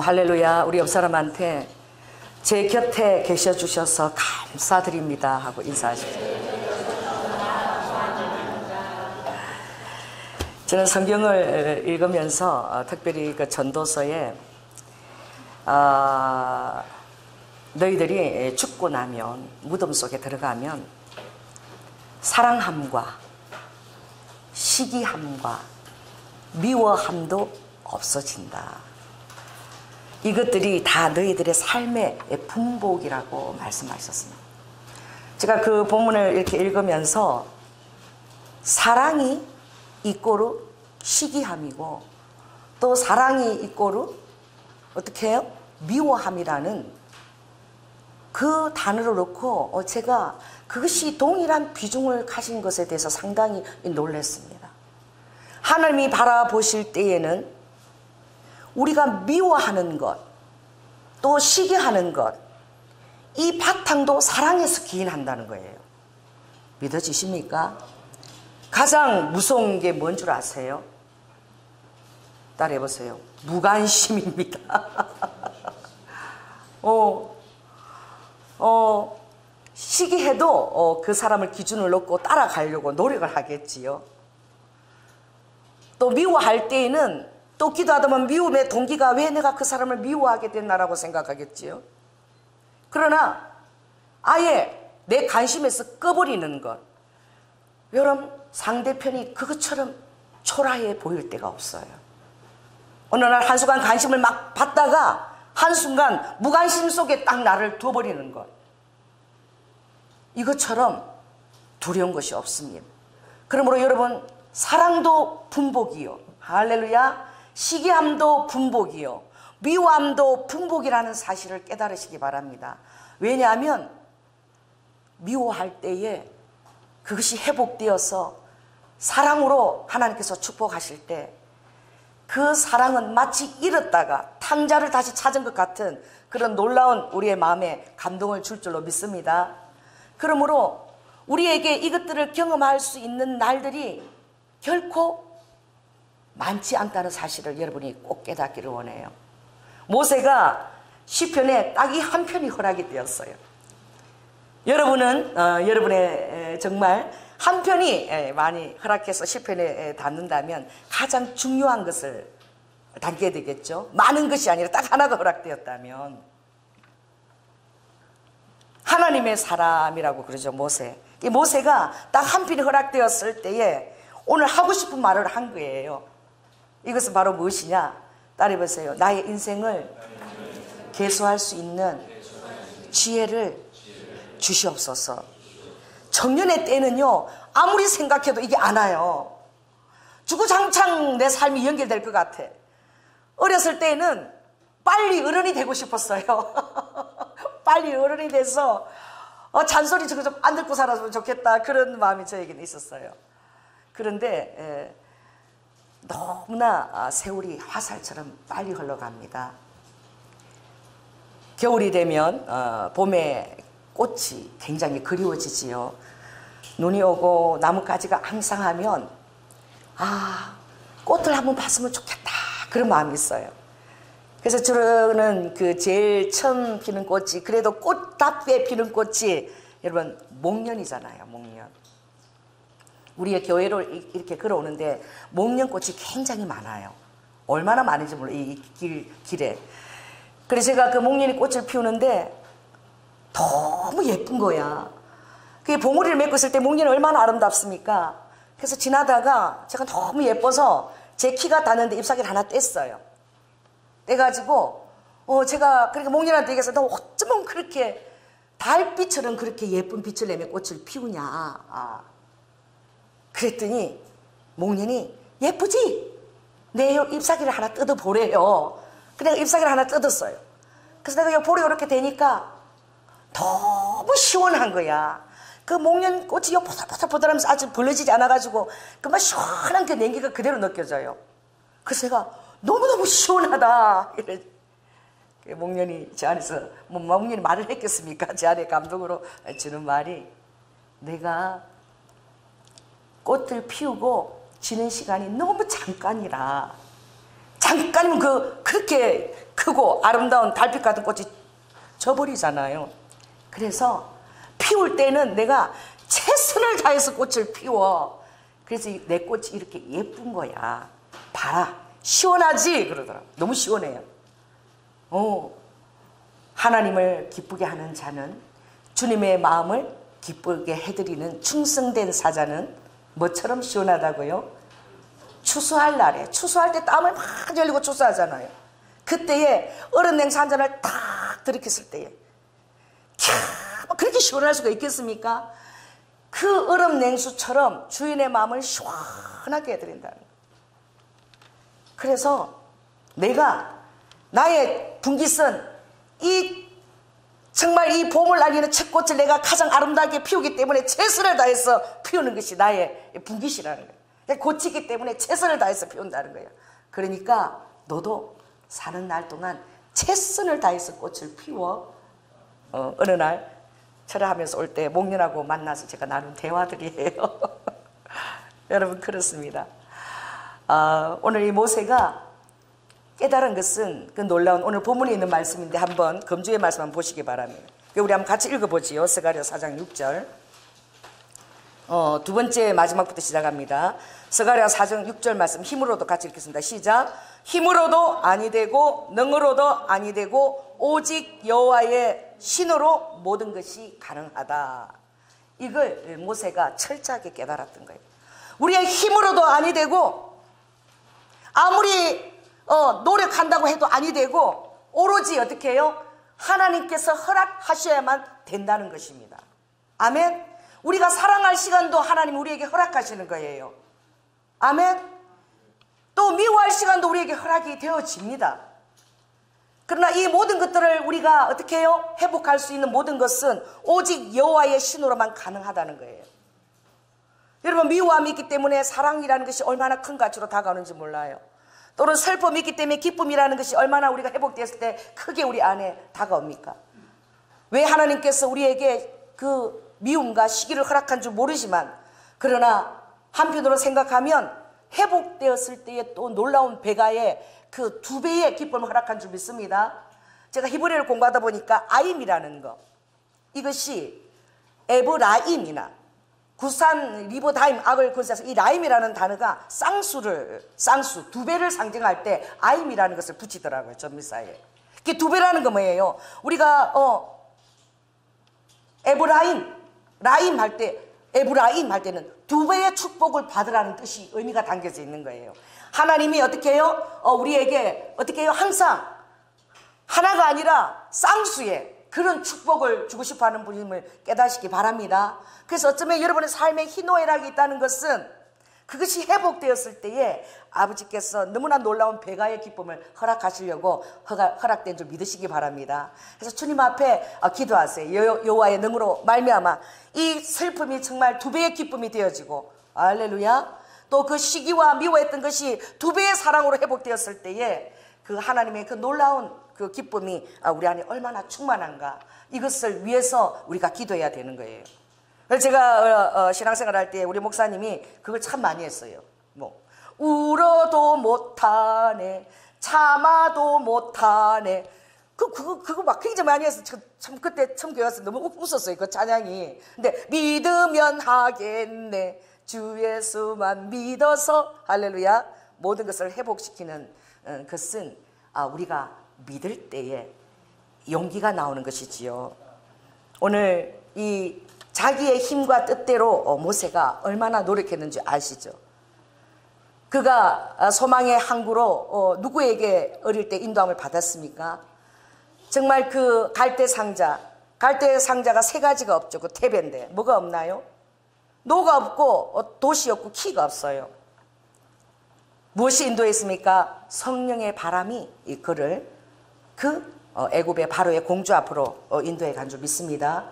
할렐루야. 우리 옆 사람한테 제 곁에 계셔 주셔서 감사드립니다 하고 인사하십시오. 저는 성경을 읽으면서 특별히 그 전도서에 너희들이 죽고 나면 무덤 속에 들어가면 사랑함과 시기함과 미워함도 없어진다. 이것들이 다 너희들의 삶의 분복이라고 말씀하셨습니다. 제가 그 본문을 이렇게 읽으면서 사랑이 이꼬르 시기함이고 또 사랑이 이꼬르 어떻게 해요? 미워함이라는 그 단어를 놓고 제가 그것이 동일한 비중을 가진 것에 대해서 상당히 놀랐습니다. 하나님이 바라보실 때에는 우리가 미워하는 것, 또 시기하는 것, 이 바탕도 사랑에서 기인한다는 거예요. 믿어지십니까? 가장 무서운 게 뭔 줄 아세요? 따라해보세요. 무관심입니다. 시기해도 그 사람을 기준을 놓고 따라가려고 노력을 하겠지요. 또 미워할 때에는 또 기도하다 보면 미움의 동기가 왜 내가 그 사람을 미워하게 됐나라고 생각하겠지요. 그러나 아예 내 관심에서 꺼버리는 것, 여러분 상대편이 그것처럼 초라해 보일 때가 없어요. 어느 날 한순간 관심을 막 받다가 한순간 무관심 속에 딱 나를 둬버리는 것, 이것처럼 두려운 것이 없습니다. 그러므로 여러분 사랑도 분복이요, 할렐루야, 시기함도 분복이요, 미워함도 분복이라는 사실을 깨달으시기 바랍니다. 왜냐하면 미워할 때에 그것이 회복되어서 사랑으로 하나님께서 축복하실 때 그 사랑은 마치 잃었다가 탕자를 다시 찾은 것 같은 그런 놀라운 우리의 마음에 감동을 줄 줄로 믿습니다. 그러므로 우리에게 이것들을 경험할 수 있는 날들이 결코 많지 않다는 사실을 여러분이 꼭 깨닫기를 원해요. 모세가 시편에 딱 이 한 편이 허락이 되었어요. 여러분은 여러분의 정말 한 편이 많이 허락해서 시편에 담는다면 가장 중요한 것을 담게 되겠죠. 많은 것이 아니라 딱 하나가 허락되었다면. 하나님의 사람이라고 그러죠, 모세. 이 모세가 딱 한 편이 허락되었을 때에 오늘 하고 싶은 말을 한 거예요. 이것은 바로 무엇이냐? 따라해보세요. 나의 인생을 계수할 수 있는 지혜를 주시옵소서. 청년의 때는요, 아무리 생각해도 이게 안 와요. 주구장창 내 삶이 연결될 것 같아. 어렸을 때는 빨리 어른이 되고 싶었어요. 빨리 어른이 돼서 잔소리 좀 안 듣고 살았으면 좋겠다, 그런 마음이 저에게는 있었어요. 그런데 너무나 세월이 화살처럼 빨리 흘러갑니다. 겨울이 되면 봄에 꽃이 굉장히 그리워지지요. 눈이 오고 나뭇가지가 앙상하면 꽃을 한번 봤으면 좋겠다, 그런 마음이 있어요. 그래서 저는 그 제일 처음 피는 꽃이, 그래도 꽃답게 피는 꽃이 여러분 목련이잖아요. 목련. 우리의 교회로 이렇게 걸어오는데 목련꽃이 굉장히 많아요. 얼마나 많은지 몰라요, 이 길에. 그래서 제가 그 목련이 꽃을 피우는데 너무 예쁜 거야. 그게 봉우리를 메고 있을 때 목련이 얼마나 아름답습니까? 그래서 지나다가 제가 너무 예뻐서 제 키가 닿는데 잎사귀를 하나 뗐어요. 떼가지고 제가 그렇게 목련한테 얘기해서 너 어쩌면 그렇게 달빛처럼 그렇게 예쁜 빛을 내며 꽃을 피우냐. 그랬더니 목련이 예쁘지? 내 잎사귀를 하나 뜯어보래요. 그래서 잎사귀를 하나 뜯었어요. 그래서 내가 볼이 이렇게 되니까 너무 시원한 거야. 그 목련꽃이 보들보들하면서 아직 벌어지지 않아가지고 그만 시원한 그 냉기가 그대로 느껴져요. 그래서 제가 너무너무 시원하다. 목련이 제 안에서, 목련이 말을 했겠습니까? 제 안에 감동으로 주는 말이, 내가 꽃을 피우고 지는 시간이 너무 잠깐이라 잠깐이면 그렇게 크고 아름다운 달빛 같은 꽃이 져버리잖아요. 그래서 피울 때는 내가 최선을 다해서 꽃을 피워. 그래서 내 꽃이 이렇게 예쁜 거야. 봐라, 시원하지? 그러더라고. 너무 시원해요. 하나님을 기쁘게 하는 자는, 주님의 마음을 기쁘게 해드리는 충성된 사자는 뭐처럼 시원하다고요? 추수할 날에, 추수할 때 땀을 막 흘리고 추수하잖아요. 그때에 얼음 냉수 한 잔을 딱 들이켰을 때에 그렇게 시원할 수가 있겠습니까? 그 얼음 냉수처럼 주인의 마음을 시원하게 해드린다는 거예요. 그래서 내가 나의 분깃은 정말 이 봄을 알리는 채꽃을 내가 가장 아름답게 피우기 때문에 최선을 다해서 피우는 것이 나의 분깃이라는 거예요. 고치기 때문에 최선을 다해서 피운다는 거예요. 그러니까 너도 사는 날 동안 최선을 다해서 꽃을 피워. 어느 날 철회하면서 올 때 목련하고 만나서 제가 나눈 대화들이에요. 여러분, 그렇습니다. 오늘 이 모세가 깨달은 것은 그 놀라운 오늘 본문에 있는 말씀인데 한번 금주의 말씀 한번 보시기 바랍니다. 우리 한번 같이 읽어보지요. 스가랴 4장 6절. 두 번째 마지막부터 시작합니다. 스가랴 4장 6절 말씀 힘으로도 같이 읽겠습니다. 시작. 힘으로도 아니 되고 능으로도 아니 되고 오직 여호와의 신으로 모든 것이 가능하다. 이걸 모세가 철저하게 깨달았던 거예요. 우리의 힘으로도 아니 되고 아무리 노력한다고 해도 아니 되고 오로지 어떻게 해요? 하나님께서 허락하셔야만 된다는 것입니다. 아멘. 우리가 사랑할 시간도 하나님 우리에게 허락하시는 거예요. 아멘. 또 미워할 시간도 우리에게 허락이 되어집니다. 그러나 이 모든 것들을 우리가 어떻게 해요? 회복할 수 있는 모든 것은 오직 여호와의 신으로만 가능하다는 거예요. 여러분, 미워함이 있기 때문에 사랑이라는 것이 얼마나 큰 가치로 다가오는지 몰라요. 또는 슬픔이 있기 때문에 기쁨이라는 것이 얼마나 우리가 회복되었을 때 크게 우리 안에 다가옵니까? 왜 하나님께서 우리에게 그 미움과 시기를 허락한 줄 모르지만, 그러나 한편으로 생각하면 회복되었을 때에 또 놀라운 배가의 그 2배의 기쁨을 허락한 줄 믿습니다. 제가 히브리어를 공부하다 보니까 아임이라는 거, 이것이 에브라임이나 구산 리보다임 악을 건사해서 이 라임이라는 단어가 쌍수 2배를 상징할 때 아임이라는 것을 붙이더라고요. 전미사에. 이게 2배라는 거 뭐예요? 우리가 라임 할 때는 2배의 축복을 받으라는 뜻이 의미가 담겨져 있는 거예요. 하나님이 어떻게 해요? 우리에게 어떻게 해요? 항상 하나가 아니라 쌍수의 그런 축복을 주고 싶어 하는 분임을 깨닫시기 바랍니다. 그래서 어쩌면 여러분의 삶에 희노애락이 있다는 것은 그것이 회복되었을 때에 아버지께서 너무나 놀라운 배가의 기쁨을 허락하시려고 허락된 줄 믿으시기 바랍니다. 그래서 주님 앞에 기도하세요. 여호와의 능으로 말미암아 이 슬픔이 정말 2배의 기쁨이 되어지고, 할렐루야, 또 그 시기와 미워했던 것이 2배의 사랑으로 회복되었을 때에 그 하나님의 그 놀라운 그 기쁨이 우리 안에 얼마나 충만한가, 이것을 위해서 우리가 기도해야 되는 거예요. 그래서 제가 신앙생활 할 때 우리 목사님이 그걸 참 많이 했어요. 울어도 못하네, 참아도 못하네. 그거 막 굉장히 많이 해서 참 그때 처음 교회 와서 너무 웃었어요, 그 찬양이. 근데 믿으면 하겠네, 주 예수만 믿어서, 할렐루야. 모든 것을 회복시키는 것은 우리가 믿을 때에 용기가 나오는 것이지요. 오늘 이 자기의 힘과 뜻대로 모세가 얼마나 노력했는지 아시죠? 그가 소망의 항구로 누구에게 어릴 때 인도함을 받았습니까? 정말 그 갈대 상자가 3가지가 없죠. 그 태배인데 뭐가 없나요? 노가 없고 돛이 없고 키가 없어요. 무엇이 인도했습니까? 성령의 바람이 그를 애굽의 바로의 공주 앞으로 인도해 간 줄 믿습니다.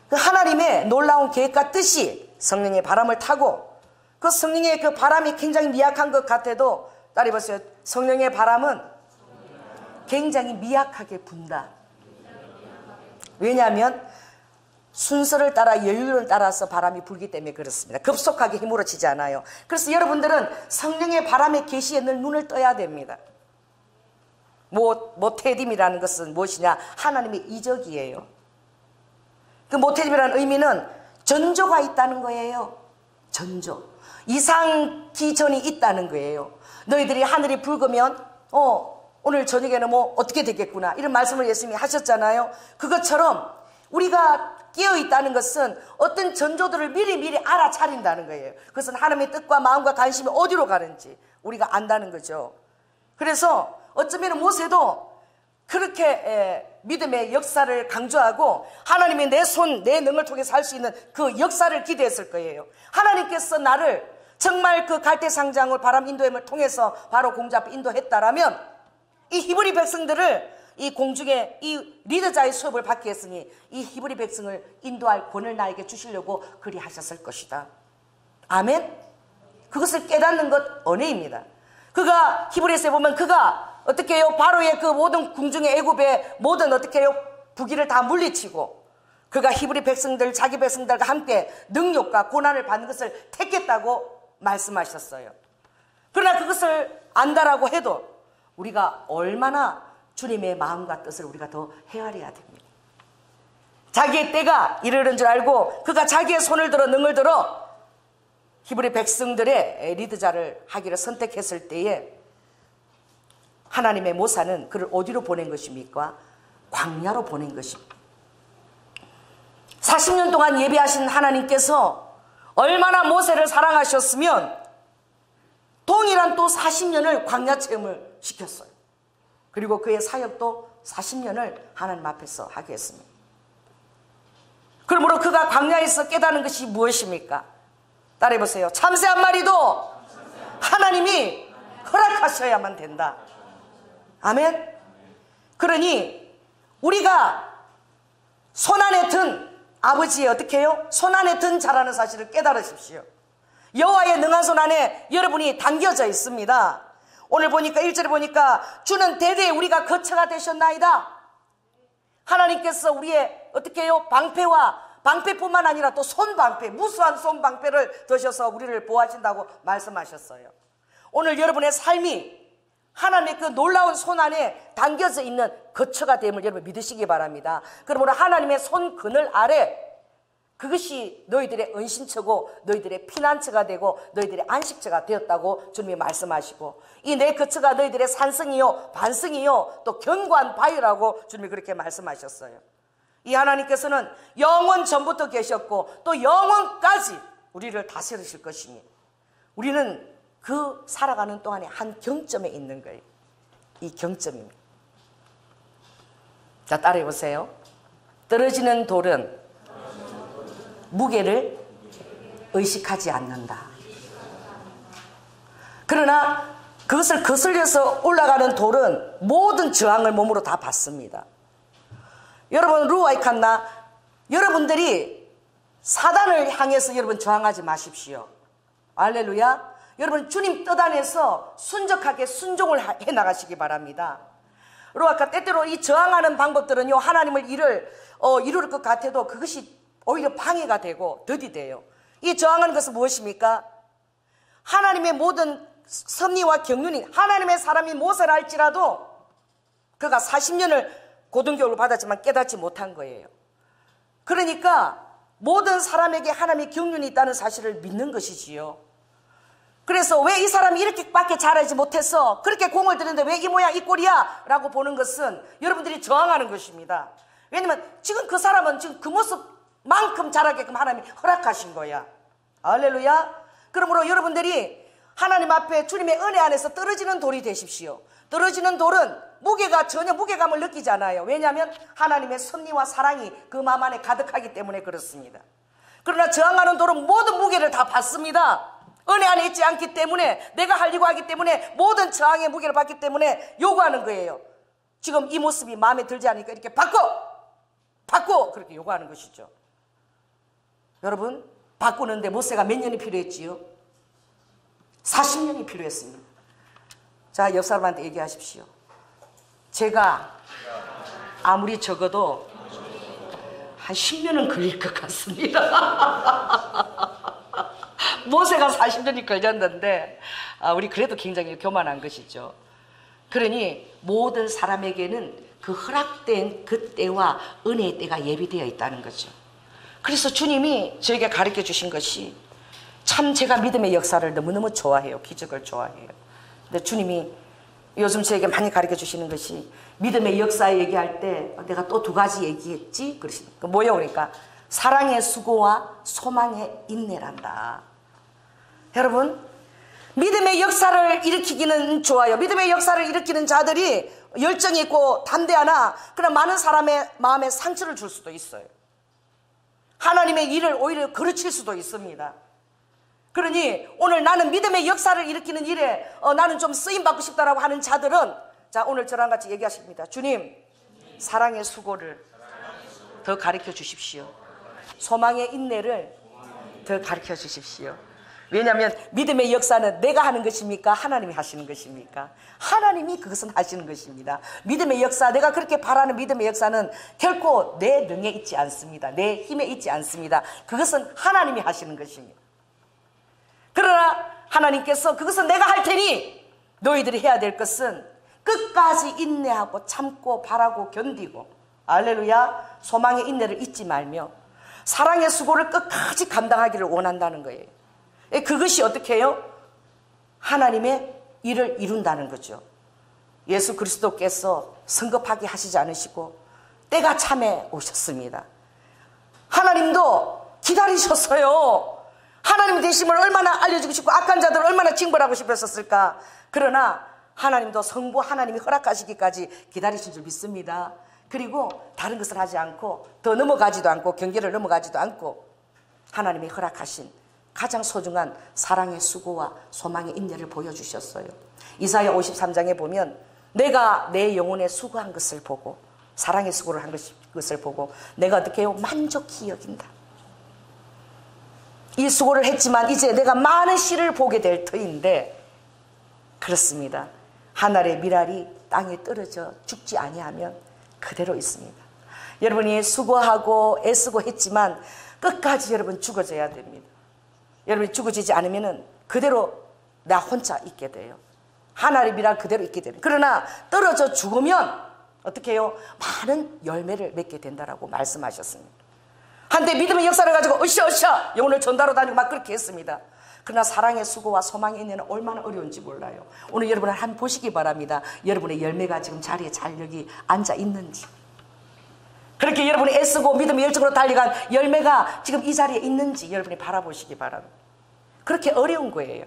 그 하나님의 놀라운 계획과 뜻이 성령의 바람을 타고, 그 성령의 그 바람이 굉장히 미약한 것 같아도 따라해 보세요. 성령의 바람은 굉장히 미약하게 분다. 왜냐하면 순서를 따라 여유를 따라서 바람이 불기 때문에 그렇습니다. 급속하게 힘으로 치지 않아요. 그래서 여러분들은 성령의 바람의 계시에 늘 눈을 떠야 됩니다. 모테딤이라는 것은 무엇이냐? 하나님의 이적이에요. 그 모테딤이라는 의미는 전조가 있다는 거예요. 전조. 이상 기전이 있다는 거예요. 너희들이 하늘이 붉으면 오늘 저녁에는 뭐 어떻게 되겠구나, 이런 말씀을 예수님이 하셨잖아요. 그것처럼 우리가 깨어있다는 것은 어떤 전조들을 미리 알아차린다는 거예요. 그것은 하나님의 뜻과 마음과 관심이 어디로 가는지 우리가 안다는 거죠. 그래서 어쩌면 모세도 그렇게 믿음의 역사를 강조하고 하나님이 내 손, 내 능을 통해서 할 수 있는 그 역사를 기대했을 거예요. 하나님께서 나를 정말 그 갈대상장을 바람 인도함을 통해서 바로 공주 앞에 인도했다라면 이 히브리 백성들을 이 공중에 이 리더자의 수업을 받게 했으니 이 히브리 백성을 인도할 권을 나에게 주시려고 그리 하셨을 것이다. 아멘? 그것을 깨닫는 것 은혜입니다. 그가 히브리서에 보면 그가 어떻게 해요? 바로의 그 모든 궁중의 애굽의 모든 어떻게 해요? 부귀를 다 물리치고 그가 히브리 백성들, 자기 백성들과 함께 능력과 고난을 받는 것을 택했다고 말씀하셨어요. 그러나 그것을 안다라고 해도 우리가 얼마나 주님의 마음과 뜻을 우리가 더 헤아려야 됩니다. 자기의 때가 이르는 줄 알고 그가 자기의 손을 들어 능을 들어 히브리 백성들의 리더자를 하기를 선택했을 때에 하나님의 모사는 그를 어디로 보낸 것입니까? 광야로 보낸 것입니다. 40년 동안 예배하신 하나님께서 얼마나 모세를 사랑하셨으면 동일한 또 40년을 광야 체험을 시켰어요. 그리고 그의 사역도 40년을 하나님 앞에서 하게 했습니다. 그러므로 그가 광야에서 깨닫는 것이 무엇입니까? 따라해보세요. 참새 한 마리도 하나님이 허락하셔야만 된다. 아멘. 그러니 우리가 손안에 든 아버지의 어떻게 해요? 손안에 든 자라는 사실을 깨달으십시오. 여호와의 능한 손 안에 여러분이 담겨져 있습니다. 오늘 보니까 1절에 보니까 주는 대대에 우리가 거처가 되셨나이다. 하나님께서 우리의 어떻게 해요? 방패뿐만 아니라 또 손방패, 무수한 손방패를 드셔서 우리를 보호하신다고 말씀하셨어요. 오늘 여러분의 삶이 하나님의 그 놀라운 손 안에 담겨져 있는 거처가 됨을 여러분 믿으시기 바랍니다. 그러므로 하나님의 손 그늘 아래 그것이 너희들의 은신처고 너희들의 피난처가 되고 너희들의 안식처가 되었다고 주님이 말씀하시고 이 내 거처가 너희들의 산성이요 반성이요 또 견고한 바위라고 주님이 그렇게 말씀하셨어요. 이 하나님께서는 영원 전부터 계셨고 또 영원까지 우리를 다스리실 것이니 우리는 그 살아가는 동안에 한 경점에 있는 거예요. 이 경점입니다. 자, 따라해 보세요. 떨어지는 돌은 무게를 의식하지 않는다. 그러나 그것을 거슬려서 올라가는 돌은 모든 저항을 몸으로 다 받습니다. 여러분 루아이칸나 여러분들이 사단을 향해서 여러분 저항하지 마십시오. 할렐루야. 여러분 주님 뜻 안에서 순적하게 순종을 해나가시기 바랍니다. 루아카 때때로 이 저항하는 방법들은요 하나님을 이룰 것 같아도 그것이 오히려 방해가 되고 더디 돼요. 이 저항하는 것은 무엇입니까? 하나님의 모든 섭리와 경륜이 하나님의 사람이 모세라 할지라도 그가 40년을 고등교육을 받았지만 깨닫지 못한 거예요. 그러니까 모든 사람에게 하나님의 경륜이 있다는 사실을 믿는 것이지요. 그래서 왜 이 사람이 이렇게밖에 잘하지 못했어? 그렇게 공을 들였는데 왜 이 모양 이 꼴이야? 라고 보는 것은 여러분들이 저항하는 것입니다. 왜냐면 지금 그 사람은 지금 그 모습만큼 잘하게끔 하나님이 허락하신 거야. 할렐루야. 그러므로 여러분들이 하나님 앞에 주님의 은혜 안에서 떨어지는 돌이 되십시오. 떨어지는 돌은 전혀 무게감을 느끼지 않아요. 왜냐하면 하나님의 섭리와 사랑이 그 마음 안에 가득하기 때문에 그렇습니다. 그러나 저항하는 돌은 모든 무게를 다 받습니다. 은혜 안에 있지 않기 때문에 내가 하려고 하기 때문에 모든 저항의 무게를 받기 때문에 요구하는 거예요. 지금 이 모습이 마음에 들지 않으니까 이렇게 바꿔 그렇게 요구하는 것이죠. 여러분 바꾸는데 모세가 몇 년이 필요했지요? 40년이 필요했습니다. 자, 옆 사람한테 얘기하십시오. 제가 아무리 적어도 한 10년은 걸릴 것 같습니다. 모세가 40년이 걸렸는데 우리 그래도 굉장히 교만한 것이죠. 그러니 모든 사람에게는 그 허락된 그 때와 은혜의 때가 예비되어 있다는 거죠. 그래서 주님이 저에게 가르쳐 주신 것이, 참 제가 믿음의 역사를 너무너무 좋아해요. 기적을 좋아해요. 근데 주님이 요즘 저에게 많이 가르쳐 주시는 것이, 믿음의 역사 얘기할 때 내가 또 두 가지 얘기했지? 그러시는 거 뭐예요? 그러니까 사랑의 수고와 소망의 인내란다. 여러분, 믿음의 역사를 일으키기는 좋아요. 믿음의 역사를 일으키는 자들이 열정이 있고 담대하나 그런 많은 사람의 마음에 상처를 줄 수도 있어요. 하나님의 일을 오히려 그르칠 수도 있습니다. 그러니 오늘 나는 믿음의 역사를 일으키는 일에 나는 좀 쓰임받고 싶다라고 하는 자들은, 자, 오늘 저랑 같이 얘기하십니다. 주님, 사랑의 수고를 더 가르쳐 주십시오. 소망의 인내를 더 가르쳐 주십시오. 왜냐하면 믿음의 역사는 내가 하는 것입니까? 하나님이 하시는 것입니까? 하나님이 그것은 하시는 것입니다. 믿음의 역사, 내가 그렇게 바라는 믿음의 역사는 결코 내 능에 있지 않습니다. 내 힘에 있지 않습니다. 그것은 하나님이 하시는 것입니다. 그러나 하나님께서 그것은 내가 할 테니 너희들이 해야 될 것은 끝까지 인내하고 참고 바라고 견디고, 할렐루야, 소망의 인내를 잊지 말며 사랑의 수고를 끝까지 감당하기를 원한다는 거예요. 그것이 어떻게 해요? 하나님의 일을 이룬다는 거죠. 예수 그리스도께서 성급하게 하시지 않으시고 때가 참에 오셨습니다. 하나님도 기다리셨어요. 하나님 되심을 얼마나 알려주고 싶고 악한 자들을 얼마나 징벌하고 싶었을까. 그러나 하나님도 성부 하나님이 허락하시기까지 기다리신 줄 믿습니다. 그리고 다른 것을 하지 않고 더 넘어가지도 않고 경계를 넘어가지도 않고 하나님이 허락하신 가장 소중한 사랑의 수고와 소망의 인내를 보여주셨어요. 이사야 53장에 보면 내가 내 영혼에 수고한 것을 보고 사랑의 수고를 한 것을 보고 내가 어떻게 해요? 만족히 여긴다. 이 수고를 했지만 이제 내가 많은 씨를 보게 될 터인데, 그렇습니다. 하늘의 밀알이 땅에 떨어져 죽지 아니하면 그대로 있습니다. 여러분이 수고하고 애쓰고 했지만 끝까지 여러분 죽어져야 됩니다. 여러분이 죽어지지 않으면 그대로 나 혼자 있게 돼요. 하늘의 밀알 그대로 있게 돼요. 그러나 떨어져 죽으면 어떻게 해요? 많은 열매를 맺게 된다라고 말씀하셨습니다. 한때 믿음의 역사를 가지고 으쌰으쌰 영혼을 전달하러 다니고 막 그렇게 했습니다. 그러나 사랑의 수고와 소망의 인내는 얼마나 어려운지 몰라요. 오늘 여러분을 한번 보시기 바랍니다. 여러분의 열매가 지금 자리에 잘 여기 앉아 있는지, 그렇게 여러분이 애쓰고 믿음의 열정으로 달려간 열매가 지금 이 자리에 있는지 여러분이 바라보시기 바랍니다. 그렇게 어려운 거예요.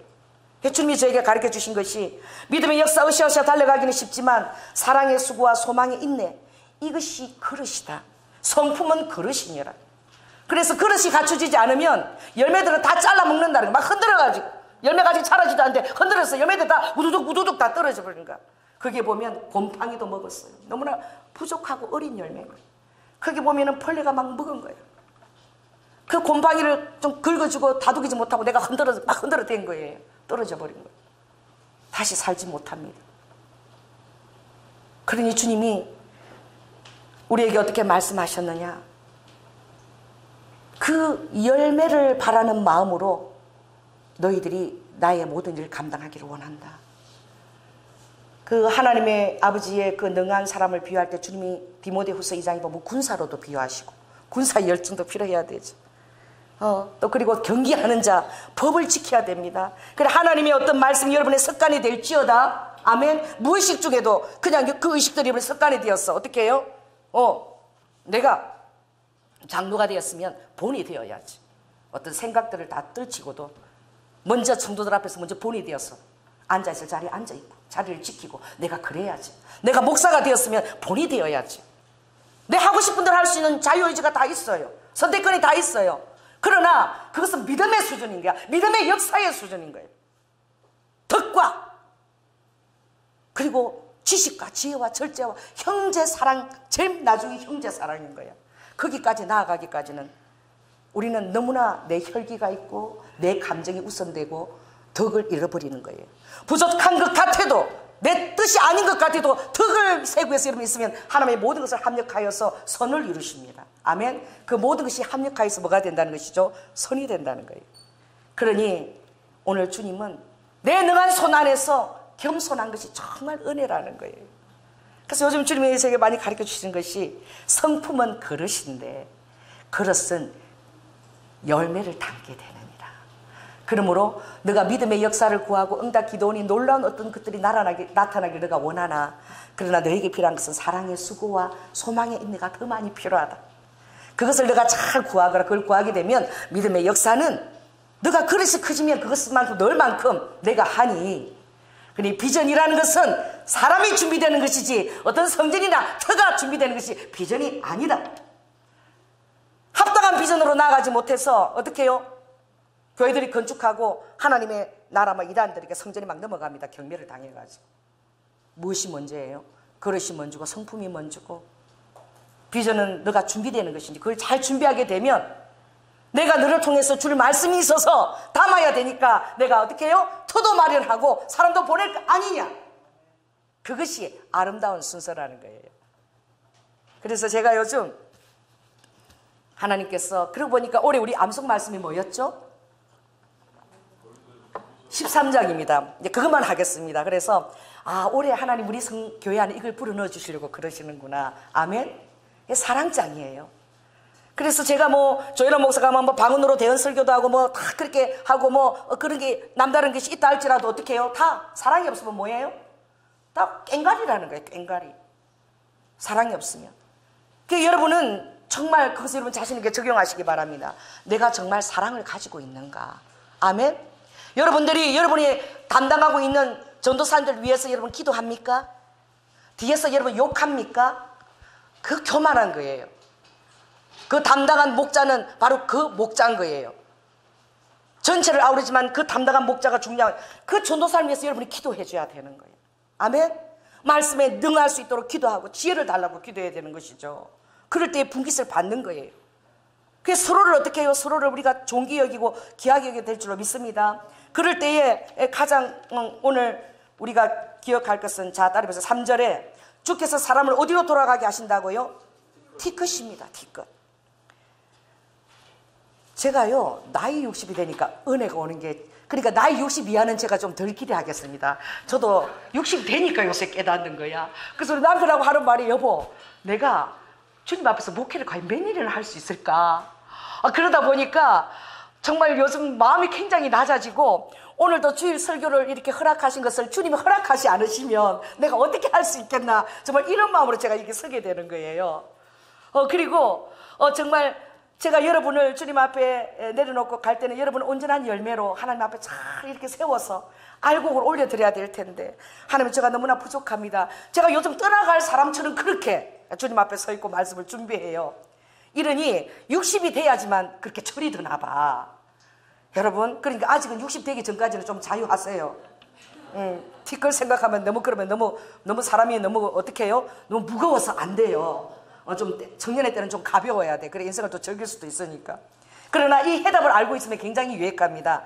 주님이 저에게 가르쳐 주신 것이, 믿음의 역사 으쌰으쌰 달려가기는 쉽지만 사랑의 수고와 소망의 인내, 이것이 그릇이다. 성품은 그릇이니라. 그래서 그릇이 갖춰지지 않으면 열매들은 다 잘라 먹는다는 거. 막 흔들어가지고 열매가 아직 자라지도 않는데 흔들어서 열매들 다 우두둑 우두둑 다 떨어져 버리는 거야. 거기에 보면 곰팡이도 먹었어요. 너무나 부족하고 어린 열매가. 거기 보면은 벌레가 막 먹은 거예요. 그 곰팡이를 좀 긁어주고 다독이지 못하고 내가 막 흔들어댄 거예요. 떨어져 버린 거예요. 다시 살지 못합니다. 그러니 주님이 우리에게 어떻게 말씀하셨느냐? 그 열매를 바라는 마음으로 너희들이 나의 모든 일을 감당하기를 원한다. 그 하나님의 아버지의 그 능한 사람을 비유할 때 주님이 디모데후서 2장에 보면 군사로도 비유하시고 군사 열정도 필요해야 되죠. 또 그리고 경계하는 자, 법을 지켜야 됩니다. 그래 하나님의 어떤 말씀이 여러분의 습관이 될지어다. 아멘. 무의식 중에도 그냥 그 의식들이 여러분의 습관이 되었어. 어떻게 해요? 내가 장로가 되었으면 본이 되어야지. 어떤 생각들을 다 떨치고도 먼저 성도들 앞에서 먼저 본이 되어서 앉아있을 자리에 앉아있고 자리를 지키고 내가 그래야지. 내가 목사가 되었으면 본이 되어야지. 내 하고 싶은 대로 할 수 있는 자유의지가 다 있어요. 선택권이 다 있어요. 그러나 그것은 믿음의 수준인 거야. 믿음의 역사의 수준인 거예요. 덕과 그리고 지식과 지혜와 절제와 형제 사랑, 제일 나중에 형제 사랑인 거야. 거기까지 나아가기까지는 우리는 너무나 내 혈기가 있고 내 감정이 우선되고 덕을 잃어버리는 거예요. 부족한 것 같아도, 내 뜻이 아닌 것 같아도 덕을 세구해서 여러분 있으면 하나님의 모든 것을 합력하여서 선을 이루십니다. 아멘. 그 모든 것이 합력하여서 뭐가 된다는 것이죠? 선이 된다는 거예요. 그러니 오늘 주님은 내 능한 손 안에서 겸손한 것이 정말 은혜라는 거예요. 그래서 요즘 주님이 제게 많이 가르쳐 주시는 것이 성품은 그릇인데 그릇은 열매를 담게 되느니라. 그러므로 너가 믿음의 역사를 구하고 응답 기도원이 놀라운 어떤 것들이 나타나길 너가 원하나, 그러나 너에게 필요한 것은 사랑의 수고와 소망의 인내가 더 많이 필요하다. 그것을 너가 잘 구하거나 그걸 구하게 되면 믿음의 역사는 너가 그릇이 커지면 그것만큼 넣을 만큼 내가 하니. 그러니 비전이라는 것은 사람이 준비되는 것이지 어떤 성전이나 터가 준비되는 것이 비전이 아니다. 합당한 비전으로 나아가지 못해서 어떻게 해요? 교회들이 건축하고 하나님의 나라 막 이단들에게 성전이 막 넘어갑니다. 경매를 당해가지고. 무엇이 먼저예요? 그릇이 먼저고 성품이 먼저고. 비전은 너가 준비되는 것인지 그걸 잘 준비하게 되면 내가 너를 통해서 줄 말씀이 있어서 담아야 되니까 내가 어떻게 해요? 터도 마련하고 사람도 보낼 거 아니냐. 그것이 아름다운 순서라는 거예요. 그래서 제가 요즘 하나님께서 그러고 보니까 올해 우리 암송 말씀이 뭐였죠? 13장입니다. 이제 그것만 하겠습니다. 그래서 올해 하나님 우리 교회 안에 이걸 불어넣어 주시려고 그러시는구나. 아멘. 사랑장이에요. 그래서 제가 조혜란 목사가 방언으로 대언 설교도 하고 다 그렇게 하고 그런 게 남다른 것이 있다 할지라도 어떻게 해요? 다 사랑이 없으면 뭐예요? 다 꽹가리라는 거예요. 꽹가리. 사랑이 없으면. 그러니까 여러분은 정말 그것을 여러분 자신 있게 적용하시기 바랍니다. 내가 정말 사랑을 가지고 있는가? 아멘. 여러분들이 여러분이 담당하고 있는 전도사님들 위해서 여러분 기도합니까? 뒤에서 여러분 욕합니까? 그 교만한 거예요. 그 담당한 목자는 바로 그 목자인 거예요. 전체를 아우르지만 그 담당한 목자가 중요한, 그 전도사를 위해서 여러분이 기도해 줘야 되는 거예요. 아멘. 말씀에 능할 수 있도록 기도하고 지혜를 달라고 기도해야 되는 것이죠. 그럴 때에 분깃을 받는 거예요. 그래서 서로를 어떻게 해요? 서로를 우리가 존귀 여기고 귀하게 여기게 될 줄로 믿습니다. 그럴 때에 가장 오늘 우리가 기억할 것은, 자 따라해보세요. 3절에 주께서 사람을 어디로 돌아가게 하신다고요? 티끝입니다. 티끝. 제가요 나이 60이 되니까 은혜가 오는 게, 그러니까 나이 60 이하는 제가 좀 덜 기대하겠습니다. 저도 60 되니까 요새 깨닫는 거야. 그래서 우리 남편하고 하는 말이, 여보 내가 주님 앞에서 목회를 과연 몇 년이나 할 수 있을까? 그러다 보니까 정말 요즘 마음이 굉장히 낮아지고, 오늘도 주일 설교를 이렇게 허락하신 것을 주님이 허락하지 않으시면 내가 어떻게 할 수 있겠나, 정말 이런 마음으로 제가 이렇게 서게 되는 거예요. 그리고 정말 제가 여러분을 주님 앞에 내려놓고 갈 때는 여러분 온전한 열매로 하나님 앞에 잘 이렇게 세워서 알곡을 올려드려야 될 텐데, 하나님 제가 너무나 부족합니다. 제가 요즘 떠나갈 사람처럼 그렇게 주님 앞에 서 있고 말씀을 준비해요. 이러니 60이 돼야지만 그렇게 철이 드나 봐. 여러분, 그러니까 아직은 60 되기 전까지는 좀 자유하세요. 티끌 생각하면 그러면 너무 사람이 너무 어떻게 해요? 너무 무거워서 안 돼요. 좀 청년의 때는 좀 가벼워야 돼. 그래 인생을 또 즐길 수도 있으니까. 그러나 이 해답을 알고 있으면 굉장히 유익합니다.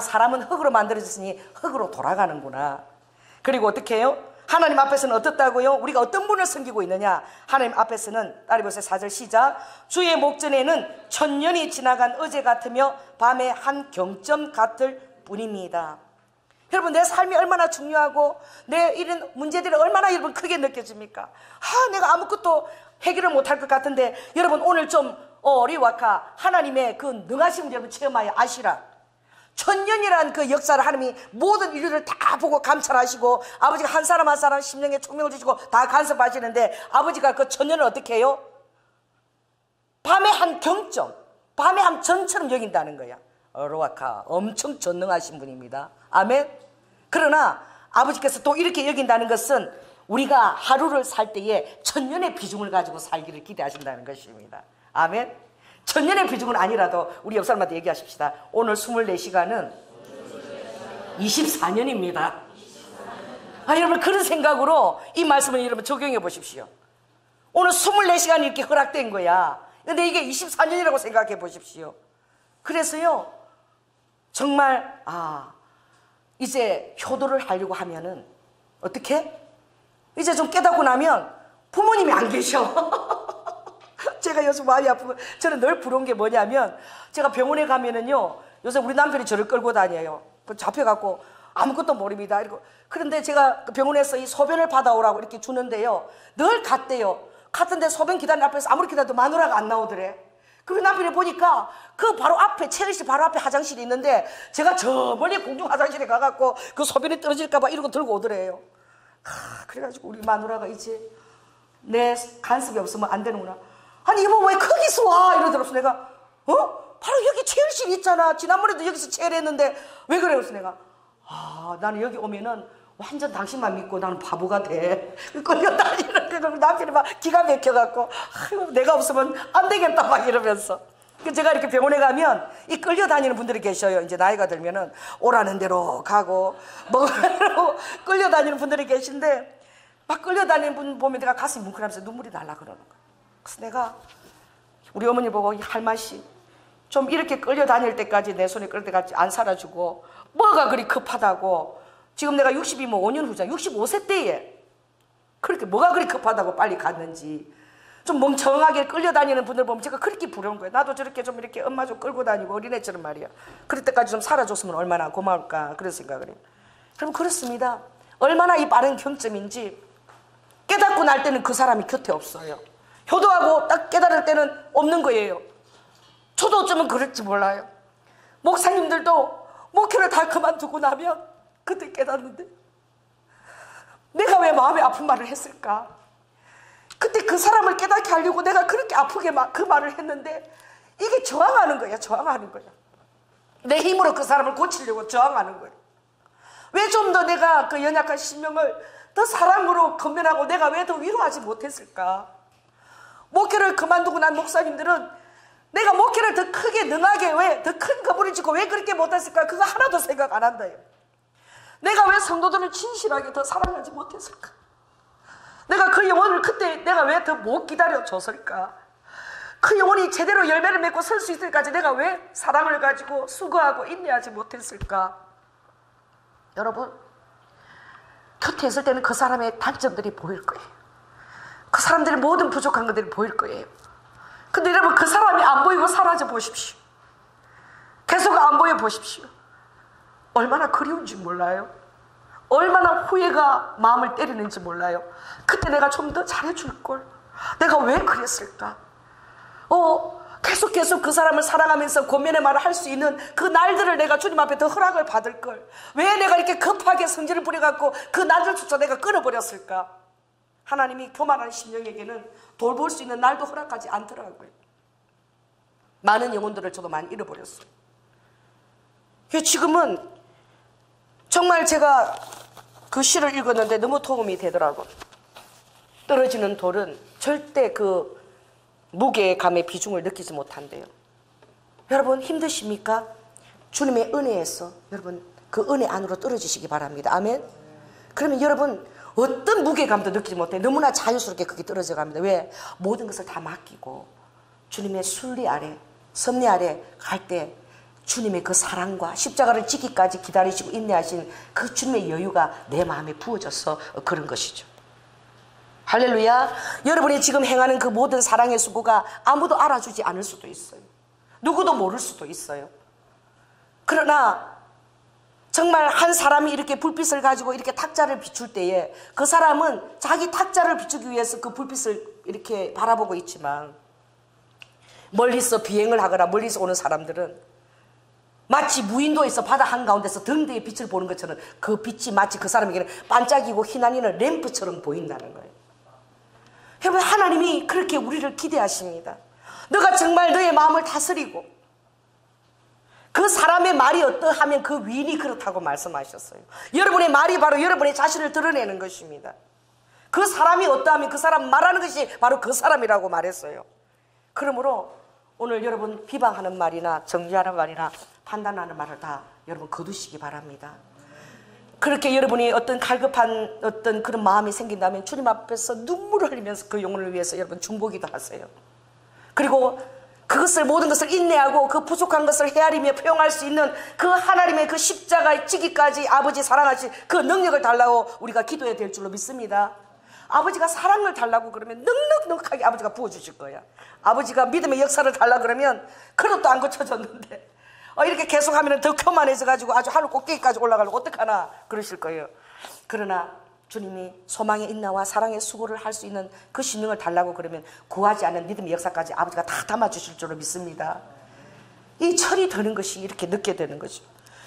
사람은 흙으로 만들어졌으니 흙으로 돌아가는구나. 그리고 어떻게 해요? 하나님 앞에서는 어떻다고요? 우리가 어떤 분을 섬기고 있느냐? 하나님 앞에서는, 따라해보세요. 4절 시작. 주의 목전에는 천년이 지나간 어제 같으며 밤의 한 경점 같을 뿐입니다. 여러분, 내 삶이 얼마나 중요하고 내 이런 문제들이 얼마나 여러분 크게 느껴집니까? 내가 아무것도 해결을 못할 것 같은데, 여러분 오늘 좀 리와카 하나님의 그 능하심을 여러분 체험하여 아시라. 천년이란 그 역사를 하나님이 모든 인류를 다 보고 감찰하시고, 아버지가 한 사람 한 사람 심령에 총명을 주시고 다 간섭하시는데, 아버지가 그 천년을 어떻게 해요? 밤의 한 경점, 밤의 한 전처럼 여긴다는 거야. 로아카 엄청 전능하신 분입니다. 아멘. 그러나 아버지께서 또 이렇게 여긴다는 것은 우리가 하루를 살 때에 천년의 비중을 가지고 살기를 기대하신다는 것입니다. 아멘. 천년의 비중은 아니라도 우리 옆 사람한테 얘기하십시다. 오늘 24시간은 24년입니다. 여러분 그런 생각으로 이 말씀을 여러분 적용해 보십시오. 오늘 24시간이 이렇게 허락된 거야. 근데 이게 24년이라고 생각해 보십시오. 그래서요 정말 이제 효도를 하려고 하면은 어떻게? 이제 좀 깨닫고 나면 부모님이 안 계셔. 제가 요즘 마음이 아프고, 저는 늘 부러운 게 뭐냐면, 제가 병원에 가면은요 요새 우리 남편이 저를 끌고 다녀요. 잡혀갖고 아무것도 모릅니다. 이러고. 그런데 제가 병원에서 이 소변을 받아오라고 이렇게 주는데요. 늘 갔대요. 갔던데 소변 기다리는 앞에서 아무리 기다려도 마누라가 안 나오더래. 그리고 남편이 보니까 그 바로 앞에, 체열실 바로 앞에 화장실이 있는데 제가 저 멀리 공중 화장실에 가갖고 그 소변이 떨어질까봐 이러고 들고 오더래요. 그래가지고 우리 마누라가 이제 내 간섭이 없으면 안 되는구나. 아니 이모 왜 거기서 와? 이러더라고. 내가 바로 여기 체열실 있잖아. 지난번에도 여기서 체열했는데 왜 그래? 그래서 내가 나는 여기 오면은 완전 당신만 믿고 나는 바보가 돼. 끌려다니는데 남편이 막 기가 막혀갖고 내가 없으면 안 되겠다 막 이러면서. 제가 이렇게 병원에 가면 이 끌려다니는 분들이 계셔요. 이제 나이가 들면은 오라는 대로 가고 먹으라고 끌려다니는 분들이 계신데 막 끌려다니는 분 보면 내가 가슴이 뭉클하면서 눈물이 날라 그러는 거예요. 그래서 내가 우리 어머니 보고 이 할맛이 좀 이렇게 끌려다닐 때까지 내 손에 끌 때까지 안 살아주고 뭐가 그리 급하다고. 지금 내가 60이면 5년 후잖아. 65세 때에 그렇게 뭐가 그리 급하다고 빨리 갔는지. 좀 멍청하게 끌려다니는 분들 보면 제가 그렇게 부러운 거예요. 나도 저렇게 좀 이렇게 엄마 좀 끌고 다니고 어린애처럼 말이야. 그럴 때까지 좀 살아줬으면 얼마나 고마울까 그런 생각을 해요. 그럼 그렇습니다. 얼마나 이 빠른 경점인지 깨닫고 날 때는 그 사람이 곁에 없어요. 효도하고 딱 깨달을 때는 없는 거예요. 저도 어쩌면 그럴지 몰라요. 목사님들도 목회를 다 그만두고 나면 그때 깨닫는데 내가 왜 마음이 아픈 말을 했을까? 그때 그 사람을 깨닫게 하려고 내가 그렇게 아프게 그 말을 했는데 이게 저항하는 거야. 저항하는 거야. 내 힘으로 그 사람을 고치려고 저항하는 거야. 왜 좀 더 내가 그 연약한 심령을 더 사랑으로 건면하고 내가 왜 더 위로하지 못했을까? 목회를 그만두고 난 목사님들은 내가 목회를 더 크게 능하게 왜 더 큰 거부를 짓고 왜 그렇게 못했을까? 그거 하나도 생각 안 한다요. 내가 왜 성도들을 진실하게 더 사랑하지 못했을까? 내가 그 영혼을 그때 내가 왜 더 못 기다려줬을까? 그 영혼이 제대로 열매를 맺고 설 수 있을 때까지 내가 왜 사랑을 가지고 수고하고 인내하지 못했을까? 여러분, 곁에 있을 때는 그 사람의 단점들이 보일 거예요. 그 사람들의 모든 부족한 것들이 보일 거예요. 근데 여러분, 그 사람이 안 보이고 사라져 보십시오. 계속 안 보여 보십시오. 얼마나 그리운지 몰라요. 얼마나 후회가 마음을 때리는지 몰라요. 그때 내가 좀 더 잘해줄걸. 내가 왜 그랬을까? 계속 그 사람을 사랑하면서 권면의 말을 할 수 있는 그 날들을 내가 주님 앞에 더 허락을 받을걸. 왜 내가 이렇게 급하게 성질을 부려갖고 그 날들조차 내가 끊어버렸을까? 하나님이 교만한 심령에게는 돌볼 수 있는 날도 허락하지 않더라고요. 많은 영혼들을 저도 많이 잃어버렸어요. 지금은 정말 제가 그 시를 읽었는데 너무 도움이 되더라고요. 떨어지는 돌은 절대 그 무게감의 비중을 느끼지 못한대요. 여러분 힘드십니까? 주님의 은혜에서 여러분 그 은혜 안으로 떨어지시기 바랍니다. 아멘. 그러면 여러분 어떤 무게감도 느끼지 못해. 너무나 자유스럽게 그게 떨어져 갑니다. 왜? 모든 것을 다 맡기고 주님의 순리 아래, 섭리 아래 갈 때 주님의 그 사랑과 십자가를 지기까지 기다리시고 인내하신 그 주님의 여유가 내 마음에 부어져서 그런 것이죠. 할렐루야. 여러분이 지금 행하는 그 모든 사랑의 수고가 아무도 알아주지 않을 수도 있어요. 누구도 모를 수도 있어요. 그러나 정말 한 사람이 이렇게 불빛을 가지고 이렇게 탁자를 비출 때에 그 사람은 자기 탁자를 비추기 위해서 그 불빛을 이렇게 바라보고 있지만 멀리서 비행을 하거나 멀리서 오는 사람들은 마치 무인도에서 바다 한가운데서 등대의 빛을 보는 것처럼 그 빛이 마치 그 사람에게는 반짝이고 희난이는 램프처럼 보인다는 거예요. 여러분 하나님이 그렇게 우리를 기대하십니다. 너가 정말 너의 마음을 다스리고 그 사람의 말이 어떠하면 그 위인이 그렇다고 말씀하셨어요. 여러분의 말이 바로 여러분의 자신을 드러내는 것입니다. 그 사람이 어떠하면 그 사람 말하는 것이 바로 그 사람이라고 말했어요. 그러므로 오늘 여러분 비방하는 말이나 정죄하는 말이나 판단하는 말을 다 여러분 거두시기 바랍니다. 그렇게 여러분이 어떤 갈급한 어떤 그런 마음이 생긴다면 주님 앞에서 눈물을 흘리면서 그 영혼을 위해서 여러분 중보기도 하세요. 그리고 그것을 모든 것을 인내하고 그 부족한 것을 헤아리며 포용할 수 있는 그 하나님의 그 십자가의 지기까지 아버지 사랑하신 그 능력을 달라고 우리가 기도해야 될 줄로 믿습니다. 아버지가 사랑을 달라고 그러면 넉넉넉하게 아버지가 부어주실 거야. 아버지가 믿음의 역사를 달라고 그러면 그릇도 안 고쳐졌는데 이렇게 계속 하면 더 교만해져 가지고 아주 하늘 꼭대기까지 올라가려고 어떡하나 그러실 거예요. 그러나 주님이 소망의 인나와 사랑의 수고를 할 수 있는 그 신령을 달라고 그러면 구하지 않은 믿음의 역사까지 아버지가 다 담아주실 줄로 믿습니다. 이 철이 드는 것이 이렇게 늦게 되는 거죠.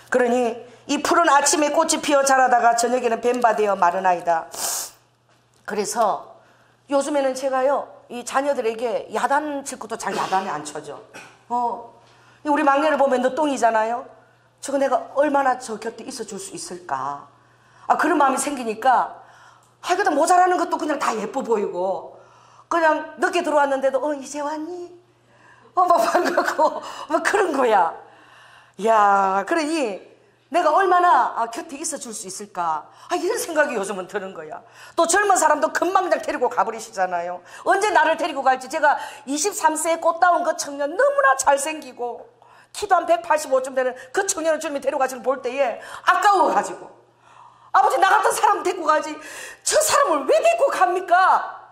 그러니 이 푸른 아침에 꽃이 피어 자라다가 저녁에는 뱀바 되어 마르나이다. 그래서 요즘에는 제가요 이 자녀들에게 야단 칠 것도 잘 야단에 안 쳐줘. 우리 막내를 보면 늦둥이잖아요. 저거 내가 얼마나 저 곁에 있어 줄 수 있을까. 그런 마음이 생기니까 그래도 모자라는 것도 그냥 다 예뻐 보이고 그냥 늦게 들어왔는데도 이제 왔니? 막 반갑고 막 그런 거야. 야, 그러니 내가 얼마나 곁에 있어 줄 수 있을까. 이런 생각이 요즘은 드는 거야. 또 젊은 사람도 금방 그냥 데리고 가버리시잖아요. 언제 나를 데리고 갈지. 제가 23세에 꽃다운 그 청년 너무나 잘생기고 키도 한 185쯤 되는 그 청년을 주님이 데려가지고 볼 때에 아까워가지고 아버지 나 같은 사람 데리고 가지 저 사람을 왜 데리고 갑니까?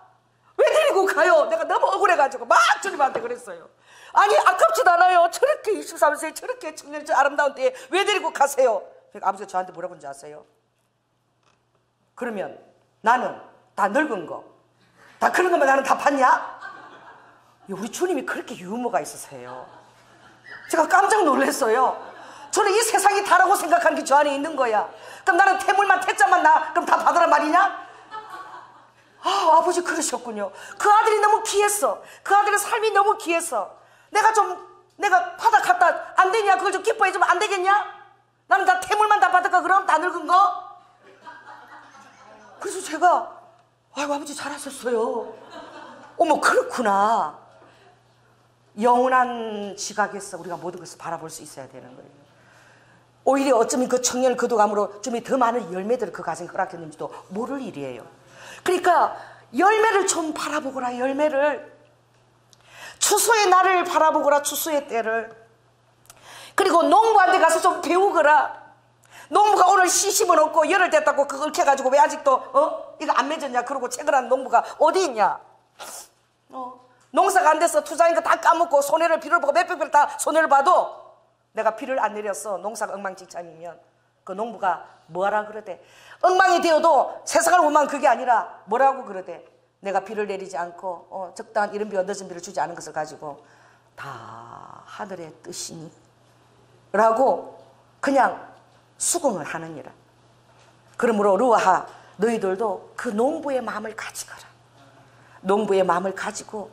왜 데리고 가요? 내가 너무 억울해가지고 막 주님한테 그랬어요. 아니 아깝지도 않아요. 저렇게 23세 저렇게 청년 저 아름다운 때에 왜 데리고 가세요? 그러니까 아버지가 저한테 뭐라고 하는지 아세요? 그러면 나는 다 늙은 거 다 그런 거면 나는 다 봤냐? 우리 주님이 그렇게 유머가 있으세요. 제가 깜짝 놀랐어요. 저는 이 세상이 다라고 생각하는 게 저 안에 있는 거야. 그럼 나는 태물만 태자만 나 그럼 다 받으란 말이냐? 아버지 그러셨군요. 그 아들이 너무 귀했어. 그 아들의 삶이 너무 귀했어. 내가 바다 갔다 안 되냐? 그걸 좀 기뻐해 주면 안 되겠냐? 나는 다 태물만 다 받을까? 그럼 다 늙은 거? 그래서 제가 아버지 잘하셨어요. 어머 그렇구나. 영원한 지각에서 우리가 모든 것을 바라볼 수 있어야 되는 거예요. 오히려 어쩌면 그 청년을 거둬감으로 좀 더 많은 열매들을 그 가정에 허락했는지도 모를 일이에요. 그러니까 열매를 좀 바라보거라. 열매를 추수의 날을 바라보거라. 추수의 때를. 그리고 농부한테 가서 좀 배우거라. 농부가 오늘 씨 심어놓고 열흘 됐다고 그걸 캐가지고 왜 아직도 이거 안 맺었냐 그러고 채근한 농부가 어디 있냐. 농사가 안 돼서 투자인 거 다 까먹고 손해를 비를 보고 몇백 배를 다 손해를 봐도 내가 비를 안 내렸어. 농사가 엉망진창이면 그 농부가 뭐하라 그러대. 엉망이 되어도 세상을 원망 그게 아니라 뭐라고 그러대. 내가 비를 내리지 않고 적당한 이른 비와 늦은 비를 주지 않은 것을 가지고 다 하늘의 뜻이니 라고 그냥 수긍을 하느니라. 그러므로 루아하 너희들도 그 농부의 마음을 가지거라. 농부의 마음을 가지고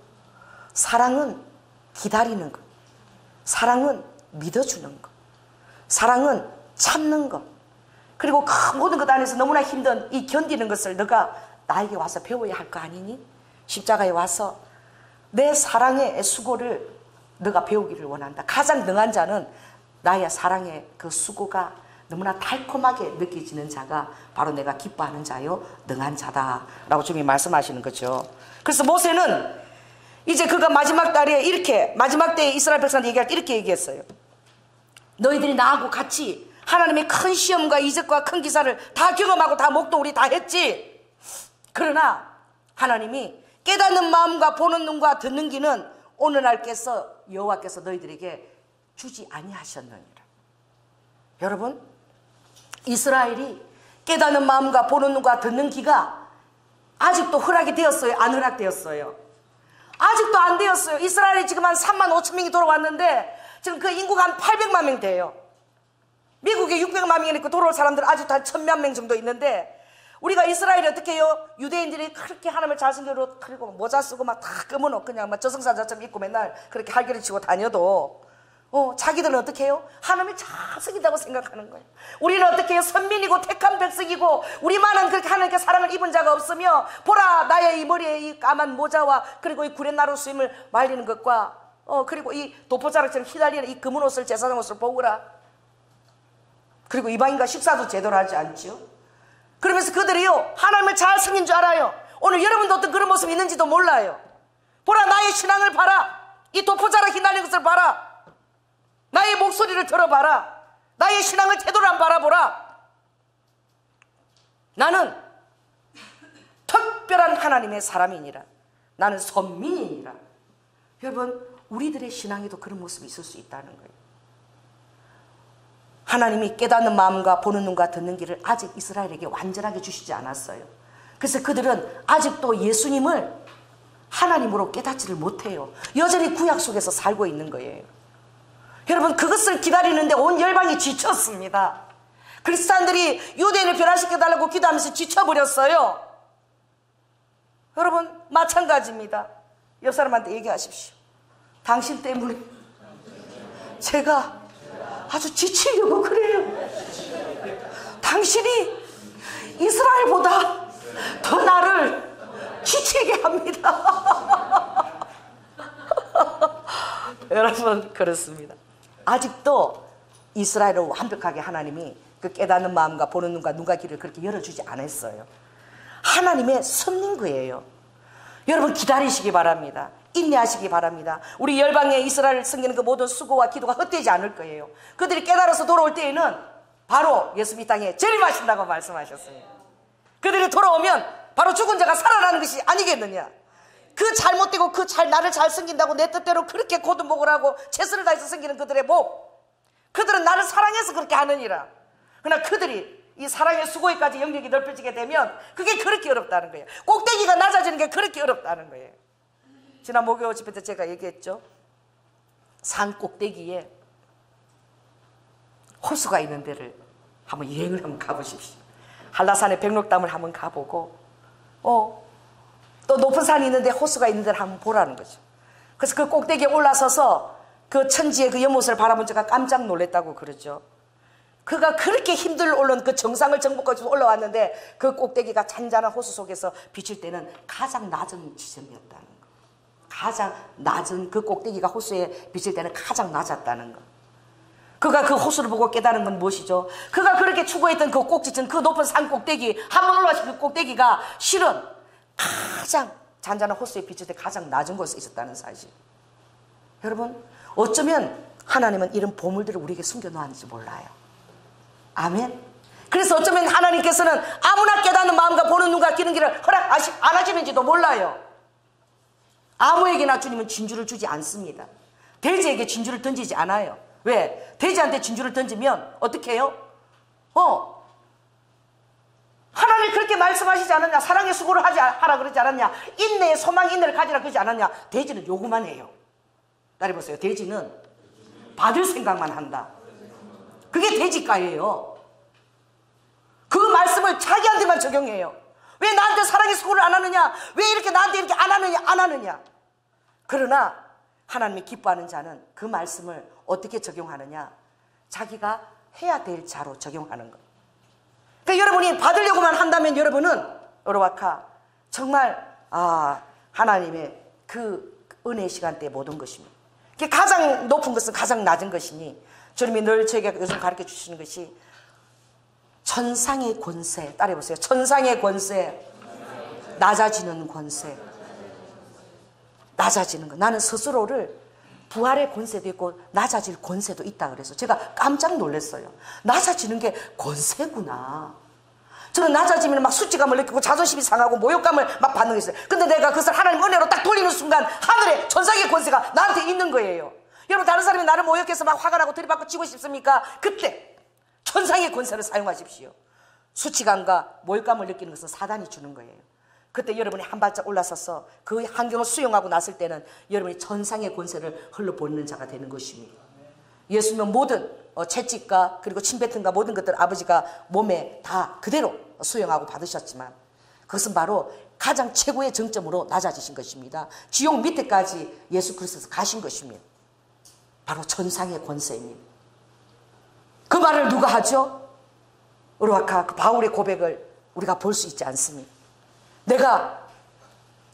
사랑은 기다리는 것, 사랑은 믿어주는 것, 사랑은 참는 것, 그리고 그 모든 것 안에서 너무나 힘든 이 견디는 것을 너가 나에게 와서 배워야 할 거 아니니? 십자가에 와서 내 사랑의 수고를 너가 배우기를 원한다. 가장 능한 자는 나의 사랑의 그 수고가 너무나 달콤하게 느껴지는 자가 바로 내가 기뻐하는 자요 능한 자다 라고 주님이 말씀하시는 거죠. 그래서 모세는 이제 그가 마지막 달에 이렇게 마지막 때에 이스라엘 백성한테 얘기할 때 이렇게 얘기했어요. 너희들이 나하고 같이 하나님의 큰 시험과 이적과 큰 기사를 다 경험하고 다 목도우리 다 했지. 그러나 하나님이 깨닫는 마음과 보는 눈과 듣는 귀는 오늘날께서 여호와께서 너희들에게 주지 아니하셨느니라. 여러분, 이스라엘이 깨닫는 마음과 보는 눈과 듣는 귀가 아직도 허락이 되었어요? 안 허락되었어요? 아직도 안 되었어요. 이스라엘이 지금 한 3만 5천 명이 돌아왔는데 지금 그 인구가 한 800만 명 돼요. 미국에 600만 명이 있고 돌아올 사람들 아직도 한 1000몇 명 정도 있는데 우리가 이스라엘이 어떻게 해요? 유대인들이 그렇게 하나님을 잘생겨로 그리고 모자 쓰고 막 다 검은 옷 그냥 막 저승사자처럼 입고 맨날 그렇게 할기를 치고 다녀도 자기들은 어떻게 해요? 하나님이 잘생긴다고 생각하는 거예요. 우리는 어떻게 해요? 선민이고 택한 백성이고 우리만은 그렇게 하나님께 사랑을 입은 자가 없으며 보라 나의 이 머리에 이 까만 모자와 그리고 이 구렛나루 수임을 말리는 것과 그리고 이 도포자락처럼 휘날리는 이 검은 옷을 제사장 옷을 보거라. 그리고 이방인과 식사도 제대로 하지 않죠. 그러면서 그들이요 하나님을 잘 섬긴 줄 알아요. 오늘 여러분도 어떤 그런 모습이 있는지도 몰라요. 보라 나의 신앙을 봐라. 이 도포자락 휘날리는 것을 봐라. 나의 목소리를 들어봐라. 나의 신앙을 태도를 한번 바라보라. 나는 특별한 하나님의 사람이니라. 나는 선민이니라. 여러분 우리들의 신앙에도 그런 모습이 있을 수 있다는 거예요. 하나님이 깨닫는 마음과 보는 눈과 듣는 귀를 아직 이스라엘에게 완전하게 주시지 않았어요. 그래서 그들은 아직도 예수님을 하나님으로 깨닫지를 못해요. 여전히 구약 속에서 살고 있는 거예요. 여러분, 그것을 기다리는데 온 열방이 지쳤습니다. 그리스도인들이 유대인을 변화시켜달라고 기도하면서 지쳐버렸어요. 여러분, 마찬가지입니다. 옆 사람한테 얘기하십시오. 당신 때문에 제가 아주 지치려고 그래요. 당신이 이스라엘보다 더 나를 지치게 합니다. 여러분, 그렇습니다. 아직도 이스라엘을 완벽하게 하나님이 그 깨닫는 마음과 보는 눈과 눈과 귀를 그렇게 열어주지 않았어요. 하나님의 섭리인 거예요. 여러분, 기다리시기 바랍니다. 인내하시기 바랍니다. 우리 열방에 이스라엘을 섬기는 그 모든 수고와 기도가 헛되지 않을 거예요. 그들이 깨달아서 돌아올 때에는 바로 예수 이 땅에 재림하신다고 말씀하셨습니다. 그들이 돌아오면 바로 죽은 자가 살아나는 것이 아니겠느냐. 그 잘못되고 나를 잘 섬긴다고 내 뜻대로 그렇게 고든복을 하고 최선을 다해서 섬기는 그들의 복, 그들은 나를 사랑해서 그렇게 하느니라. 그러나 그들이 이 사랑의 수고에까지 영역이 넓혀지게 되면 그게 그렇게 어렵다는 거예요. 꼭대기가 낮아지는 게 그렇게 어렵다는 거예요. 지난 목요 집회 때 제가 얘기했죠. 산 꼭대기에 호수가 있는 데를 한번 여행을 한번 가보십시오. 한라산의 백록담을 한번 가보고 또 높은 산이 있는데 호수가 있는 데를 한번 보라는 거죠. 그래서 그 꼭대기에 올라서서 그 천지의 그 연못을 바라본 제가 깜짝 놀랐다고 그러죠. 그가 그렇게 힘들어 올라온 그 정상을 정복하고 올라왔는데 그 꼭대기가 잔잔한 호수 속에서 비칠 때는 가장 낮은 지점이었다는 거. 가장 낮은 그 꼭대기가 호수에 비칠 때는 가장 낮았다는 거. 그가 그 호수를 보고 깨달은 건 무엇이죠? 그가 그렇게 추구했던 그 꼭지점, 그 높은 산 꼭대기, 한번 올라와서 그 꼭대기가 실은 가장 잔잔한 호수에 비칠 때 가장 낮은 곳에 있었다는 사실. 여러분, 어쩌면 하나님은 이런 보물들을 우리에게 숨겨놓았는지 몰라요. 아멘. 그래서 어쩌면 하나님께서는 아무나 깨닫는 마음과 보는 눈과 귀는 길을 허락 안 하시는지도 몰라요. 아무에게나 주님은 진주를 주지 않습니다. 돼지에게 진주를 던지지 않아요. 왜? 돼지한테 진주를 던지면 어떻게 해요? 하나님 그렇게 말씀하시지 않았냐? 사랑의 수고를 하라 그러지 않았냐? 인내의 소망, 인내를 가지라 그러지 않았냐? 돼지는 요구만 해요. 따라해보세요. 돼지는 받을 생각만 한다. 그게 돼지가예요. 그 말씀을 자기한테만 적용해요. 왜 나한테 사랑의 수고를 안 하느냐? 왜 이렇게 나한테 이렇게 안 하느냐? 그러나 하나님이 기뻐하는 자는 그 말씀을 어떻게 적용하느냐? 자기가 해야 될 자로 적용하는 것. 그러니까 여러분이 받으려고만 한다면 여러분은 오로와카 정말 하나님의 그 은혜의 시간대의 모든 것입니다. 가장 높은 것은 가장 낮은 것이니 주님이 늘 저에게 요즘 가르쳐 주시는 것이 천상의 권세. 따라해보세요. 천상의 권세, 낮아지는 권세. 낮아지는 거. 나는 스스로를 부활의 권세도 있고 낮아질 권세도 있다 그래서 제가 깜짝 놀랐어요. 낮아지는 게 권세구나. 저는 낮아지면 막 수치감을 느끼고 자존심이 상하고 모욕감을 막 받는 게 있어요. 근데 내가 그것을 하나님 은혜로 딱 돌리는 순간 하늘에 천상의 권세가 나한테 있는 거예요. 여러분, 다른 사람이 나를 모욕해서 막 화가 나고 들이받고 치고 싶습니까? 그때 천상의 권세를 사용하십시오. 수치감과 모욕감을 느끼는 것은 사단이 주는 거예요. 그때 여러분이 한 발짝 올라서서 그 환경을 수용하고 났을 때는 여러분이 천상의 권세를 흘러보내는 자가 되는 것입니다. 예수님은 모든 채찍과 그리고 침뱉음과 모든 것들 아버지가 몸에 다 그대로 수용하고 받으셨지만 그것은 바로 가장 최고의 정점으로 낮아지신 것입니다. 지옥 밑에까지 예수 그리스도께서 가신 것입니다. 바로 천상의 권세입니다. 그 말을 누가 하죠? 오르와카 그 바울의 고백을 우리가 볼 수 있지 않습니다. 내가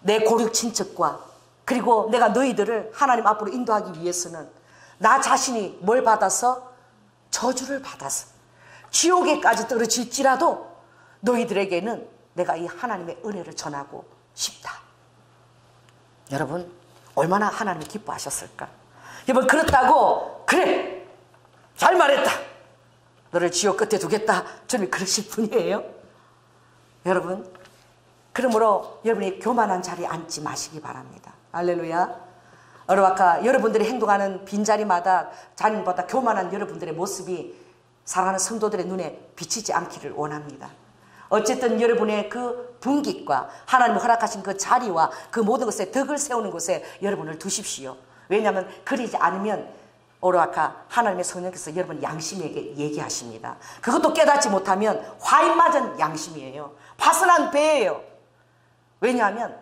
내 고륙 친척과 그리고 내가 너희들을 하나님 앞으로 인도하기 위해서는 나 자신이 뭘 받아서? 저주를 받아서 지옥에까지 떨어질지라도 너희들에게는 내가 이 하나님의 은혜를 전하고 싶다. 여러분, 얼마나 하나님이 기뻐하셨을까? 여러분, 그렇다고 그래 잘 말했다, 너를 지옥 끝에 두겠다, 주님이 그러실 분이에요. 여러분, 그러므로 여러분이 교만한 자리에 앉지 마시기 바랍니다. 할렐루야. 오르와카 여러분들이 행동하는 빈자리마다 자님보다 교만한 여러분들의 모습이 사랑하는 성도들의 눈에 비치지 않기를 원합니다. 어쨌든 여러분의 그 분깃과 하나님 허락하신 그 자리와 그 모든 것에 덕을 세우는 곳에 여러분을 두십시오. 왜냐하면 그러지 않으면 오로아카 하나님의 성령께서 여러분 양심에게 얘기하십니다. 그것도 깨닫지 못하면 화인 맞은 양심이에요. 파선한 배예요. 왜냐하면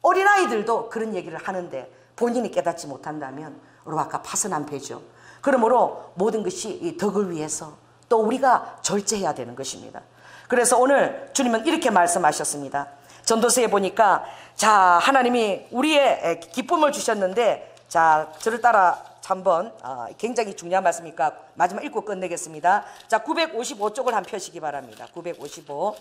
어린아이들도 그런 얘기를 하는데 본인이 깨닫지 못한다면 오로아카 파선한 배죠. 그러므로 모든 것이 이 덕을 위해서 또 우리가 절제해야 되는 것입니다. 그래서 오늘 주님은 이렇게 말씀하셨습니다. 전도서에 보니까 자, 하나님이 우리의 기쁨을 주셨는데, 자, 저를 따라 한번 굉장히 중요한 말씀이니까 마지막 읽고 끝내겠습니다. 자, 955쪽을 한번 펴시기 바랍니다. 955.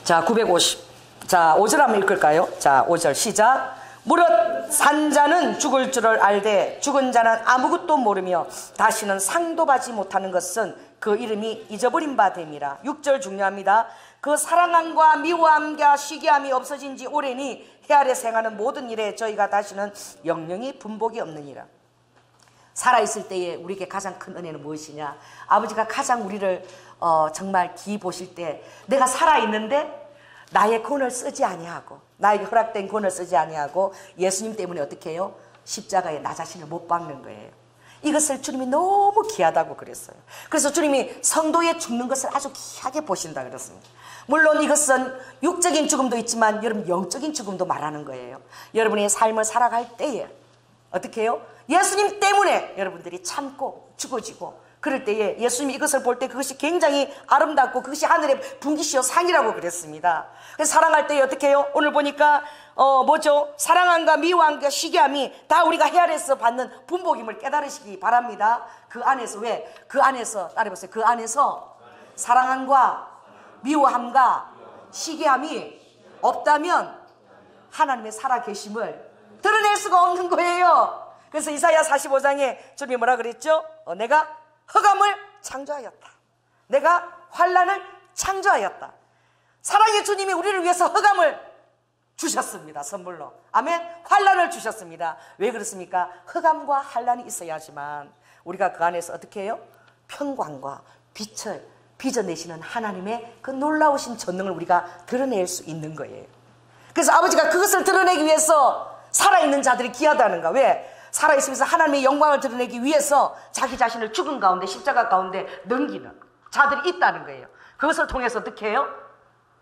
자, 950. 자, 5절 한번 읽을까요? 자, 5절 시작. 무릇 산 자는 죽을 줄을 알되 죽은 자는 아무것도 모르며 다시는 상도 받지 못하는 것은 그 이름이 잊어버린 바 됨이라. 6절 중요합니다. 그 사랑함과 미워함과 시기함이 없어진 지 오래니 해 아래 생하는 모든 일에 저희가 다시는 영영이 분복이 없느니라. 살아있을 때에 우리에게 가장 큰 은혜는 무엇이냐? 아버지가 가장 우리를 정말 기 보실 때 내가 살아있는데 나의 권을 쓰지 아니하고 나에게 허락된 권을 쓰지 아니하고 예수님 때문에 어떻게 해요? 십자가에 나 자신을 못 박는 거예요. 이것을 주님이 너무 귀하다고 그랬어요. 그래서 주님이 성도의 죽는 것을 아주 귀하게 보신다 그랬습니다. 물론 이것은 육적인 죽음도 있지만 여러분 영적인 죽음도 말하는 거예요. 여러분의 삶을 살아갈 때에 어떻게 해요? 예수님 때문에 여러분들이 참고 죽어지고 그럴 때에 예수님이 이것을 볼 때 그것이 굉장히 아름답고 그것이 하늘의 분깃이요 상이라고 그랬습니다. 그래서 사랑할 때에 어떻게 해요? 오늘 보니까 뭐죠? 사랑함과 미워함과 시기함이 다 우리가 해 아래에서 받는 분복임을 깨달으시기 바랍니다. 그 안에서 왜? 그 안에서 따라해보세요. 그 안에서 사랑함과 미워함과 시기함이 없다면 하나님의 살아계심을 드러낼 수가 없는 거예요. 그래서 이사야 45장에 주님이 뭐라 그랬죠? 내가 흑암을 창조하였다. 내가 환난을 창조하였다. 사랑의 주님이 우리를 위해서 흑암을 주셨습니다. 선물로. 아멘. 환난을 주셨습니다. 왜 그렇습니까? 흑암과 환난이 있어야지만 우리가 그 안에서 어떻게 해요? 평강과 빛을 빚어내시는 하나님의 그 놀라우신 전능을 우리가 드러낼 수 있는 거예요. 그래서 아버지가 그것을 드러내기 위해서 살아있는 자들이 귀하다는가? 왜? 살아있으면서 하나님의 영광을 드러내기 위해서 자기 자신을 죽은 가운데 십자가 가운데 넘기는 자들이 있다는 거예요. 그것을 통해서 어떻게 해요?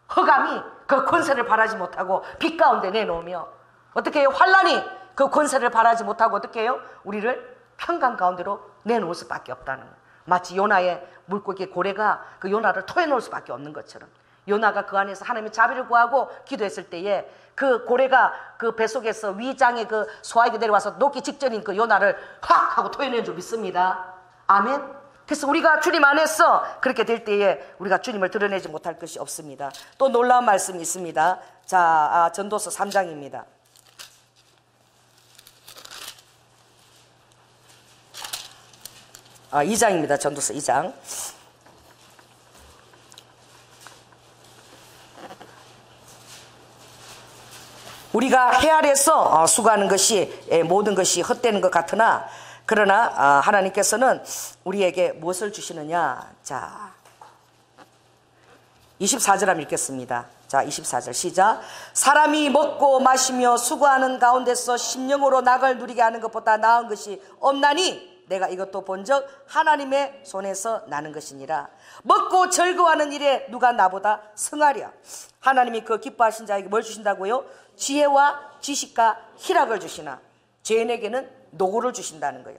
흑암이 그 권세를 발하지 못하고 빛 가운데 내놓으며 어떻게 해요? 환난이 그 권세를 발하지 못하고 어떻게 해요? 우리를 평강 가운데로 내놓을 수밖에 없다는 거예요. 마치 요나의 물고기 고래가 그 요나를 토해놓을 수밖에 없는 것처럼 요나가 그 안에서 하나님의 자비를 구하고 기도했을 때에 그 고래가 그 뱃속에서 위장에 그 소화기 내려와서 녹기 직전인 그 요나를 확 하고 토해낸 줄 믿습니다. 아멘. 그래서 우리가 주님 안에서 그렇게 될 때에 우리가 주님을 드러내지 못할 것이 없습니다. 또 놀라운 말씀이 있습니다. 자, 전도서 3장입니다. 아, 2장입니다. 전도서 2장. 우리가 해 아래에서 수고하는 것이 모든 것이 헛되는 것 같으나 그러나 하나님께서는 우리에게 무엇을 주시느냐. 자, 24절 한번 읽겠습니다. 자, 24절 시작. 사람이 먹고 마시며 수고하는 가운데서 심령으로 낙을 누리게 하는 것보다 나은 것이 없나니 내가 이것도 본즉 하나님의 손에서 나는 것이니라. 먹고 즐거워하는 일에 누가 나보다 성하랴. 하나님이 그 기뻐하신 자에게 뭘 주신다고요? 지혜와 지식과 희락을 주시나 죄인에게는 노고를 주신다는 거예요.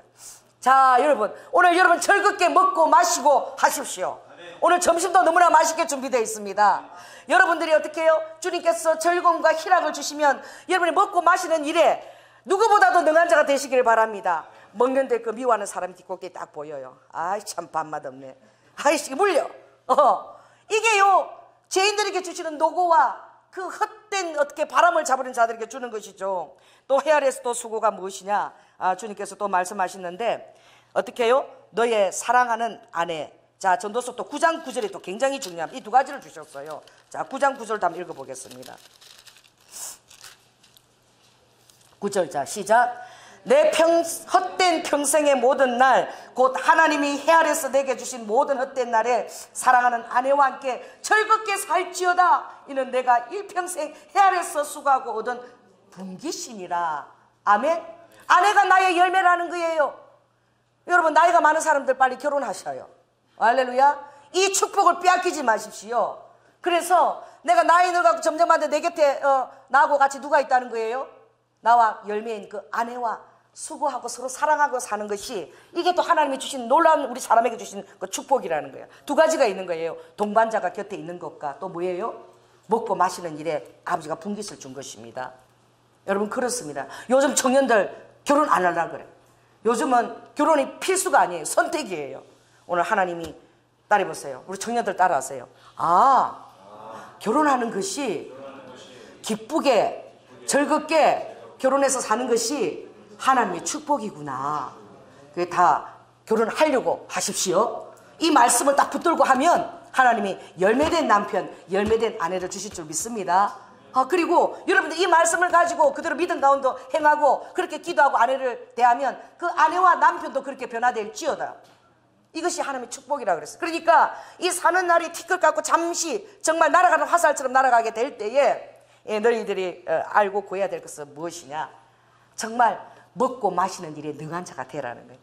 자, 여러분 오늘 여러분 즐겁게 먹고 마시고 하십시오. 오늘 점심도 너무나 맛있게 준비되어 있습니다. 여러분들이 어떻게 해요? 주님께서 즐거움과 희락을 주시면 여러분이 먹고 마시는 일에 누구보다도 능한 자가 되시기를 바랍니다. 먹는데 그 미워하는 사람이 뒷골에 딱 보여요. 아이 참 밥맛 없네. 아이씨 물려. 이게요 죄인들에게 주시는 노고와 그 헛된 어떻게 바람을 잡으는 자들에게 주는 것이죠. 또 해 아래에서 또 수고가 무엇이냐. 주님께서 또 말씀하시는데 어떻게 해요? 너의 사랑하는 아내 자, 전도서 또 9장 9절이 또 굉장히 중요합니다. 이 두 가지를 주셨어요. 자, 9장 9절도 한번 읽어보겠습니다. 9절, 자, 시작. 내 헛된 평생의 모든 날, 곧 하나님이 헤아려서 내게 주신 모든 헛된 날에 사랑하는 아내와 함께 즐겁게 살지어다. 이는 내가 일평생 헤아려서 수고하고 얻은 분깃이니라. 아멘. 아내가 나의 열매라는 거예요. 여러분, 나이가 많은 사람들 빨리 결혼하셔요. 할렐루야. 이 축복을 빼앗기지 마십시오. 그래서 내가 나이 늙어가고 점점 하는데 내 곁에 나하고 같이 누가 있다는 거예요? 나와 열매인 그 아내와 수고하고 서로 사랑하고 사는 것이, 이게 또 하나님이 주신 놀라운, 우리 사람에게 주신 그 축복이라는 거예요. 두 가지가 있는 거예요. 동반자가 곁에 있는 것과 또 뭐예요? 먹고 마시는 일에 아버지가 분깃을 준 것입니다. 여러분, 그렇습니다. 요즘 청년들 결혼 안 하려고 그래. 요즘은 결혼이 필수가 아니에요. 선택이에요. 오늘 하나님이 따라해보세요. 우리 청년들 따라하세요. 아, 결혼하는 것이 기쁘게 즐겁게 결혼해서 사는 것이 하나님의 축복이구나. 그게 다 결혼하려고 하십시오. 이 말씀을 딱 붙들고 하면 하나님이 열매된 남편, 열매된 아내를 주실 줄 믿습니다. 그리고 여러분들 이 말씀을 가지고 그대로 믿음 가운데 행하고 그렇게 기도하고 아내를 대하면 그 아내와 남편도 그렇게 변화될지어다. 이것이 하나님의 축복이라고 그랬어요. 그러니까 이 사는 날이 티끌 깎고 잠시 정말 날아가는 화살처럼 날아가게 될 때에 너희들이 알고 구해야 될 것은 무엇이냐? 정말 먹고 마시는 일에 능한 자가 되라는 거예요.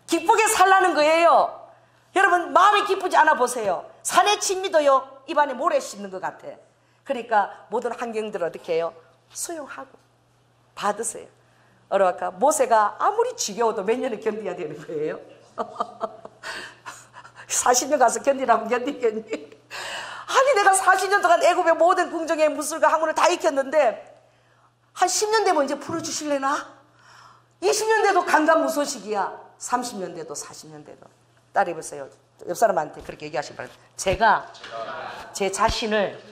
기쁘게 살라는 거예요. 여러분, 마음이 기쁘지 않아 보세요. 산의 진미도요 입안에 모래 씹는 것 같아. 그러니까 모든 환경들을 어떻게 해요? 수용하고 받으세요. 어려울까? 모세가 아무리 지겨워도 몇 년을 견뎌야 되는 거예요. 40년 가서 견디라고 견디겠니? 아니, 내가 40년 동안 애굽의 모든 궁정의 무술과 학문을 다 익혔는데 한 10년 되면 이제 풀어주실래나? 20년 돼도 강간무소식이야. 30년 돼도 40년 돼도. 따라해보세요. 옆 사람한테 그렇게 얘기하시기 바랍니다. 제가 제 자신을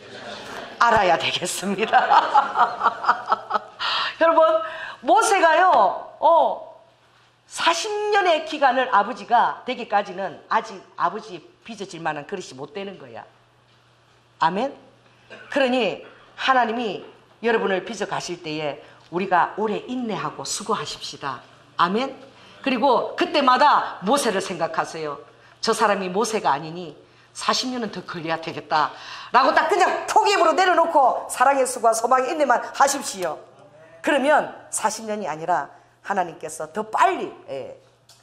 알아야 되겠습니다. 여러분, 모세가요 40년의 기간을 아버지가 되기까지는 아직 아버지 빚어질 만한 그릇이 못 되는 거야. 아멘. 그러니 하나님이 여러분을 빚어 가실 때에 우리가 오래 인내하고 수고하십시다. 아멘. 그리고 그때마다 모세를 생각하세요. 저 사람이 모세가 아니니 40년은 더 걸려야 되겠다 라고 딱 그냥 포기입으로 내려놓고 사랑의 수고와 소망의 인내만 하십시오. 그러면 40년이 아니라 하나님께서 더 빨리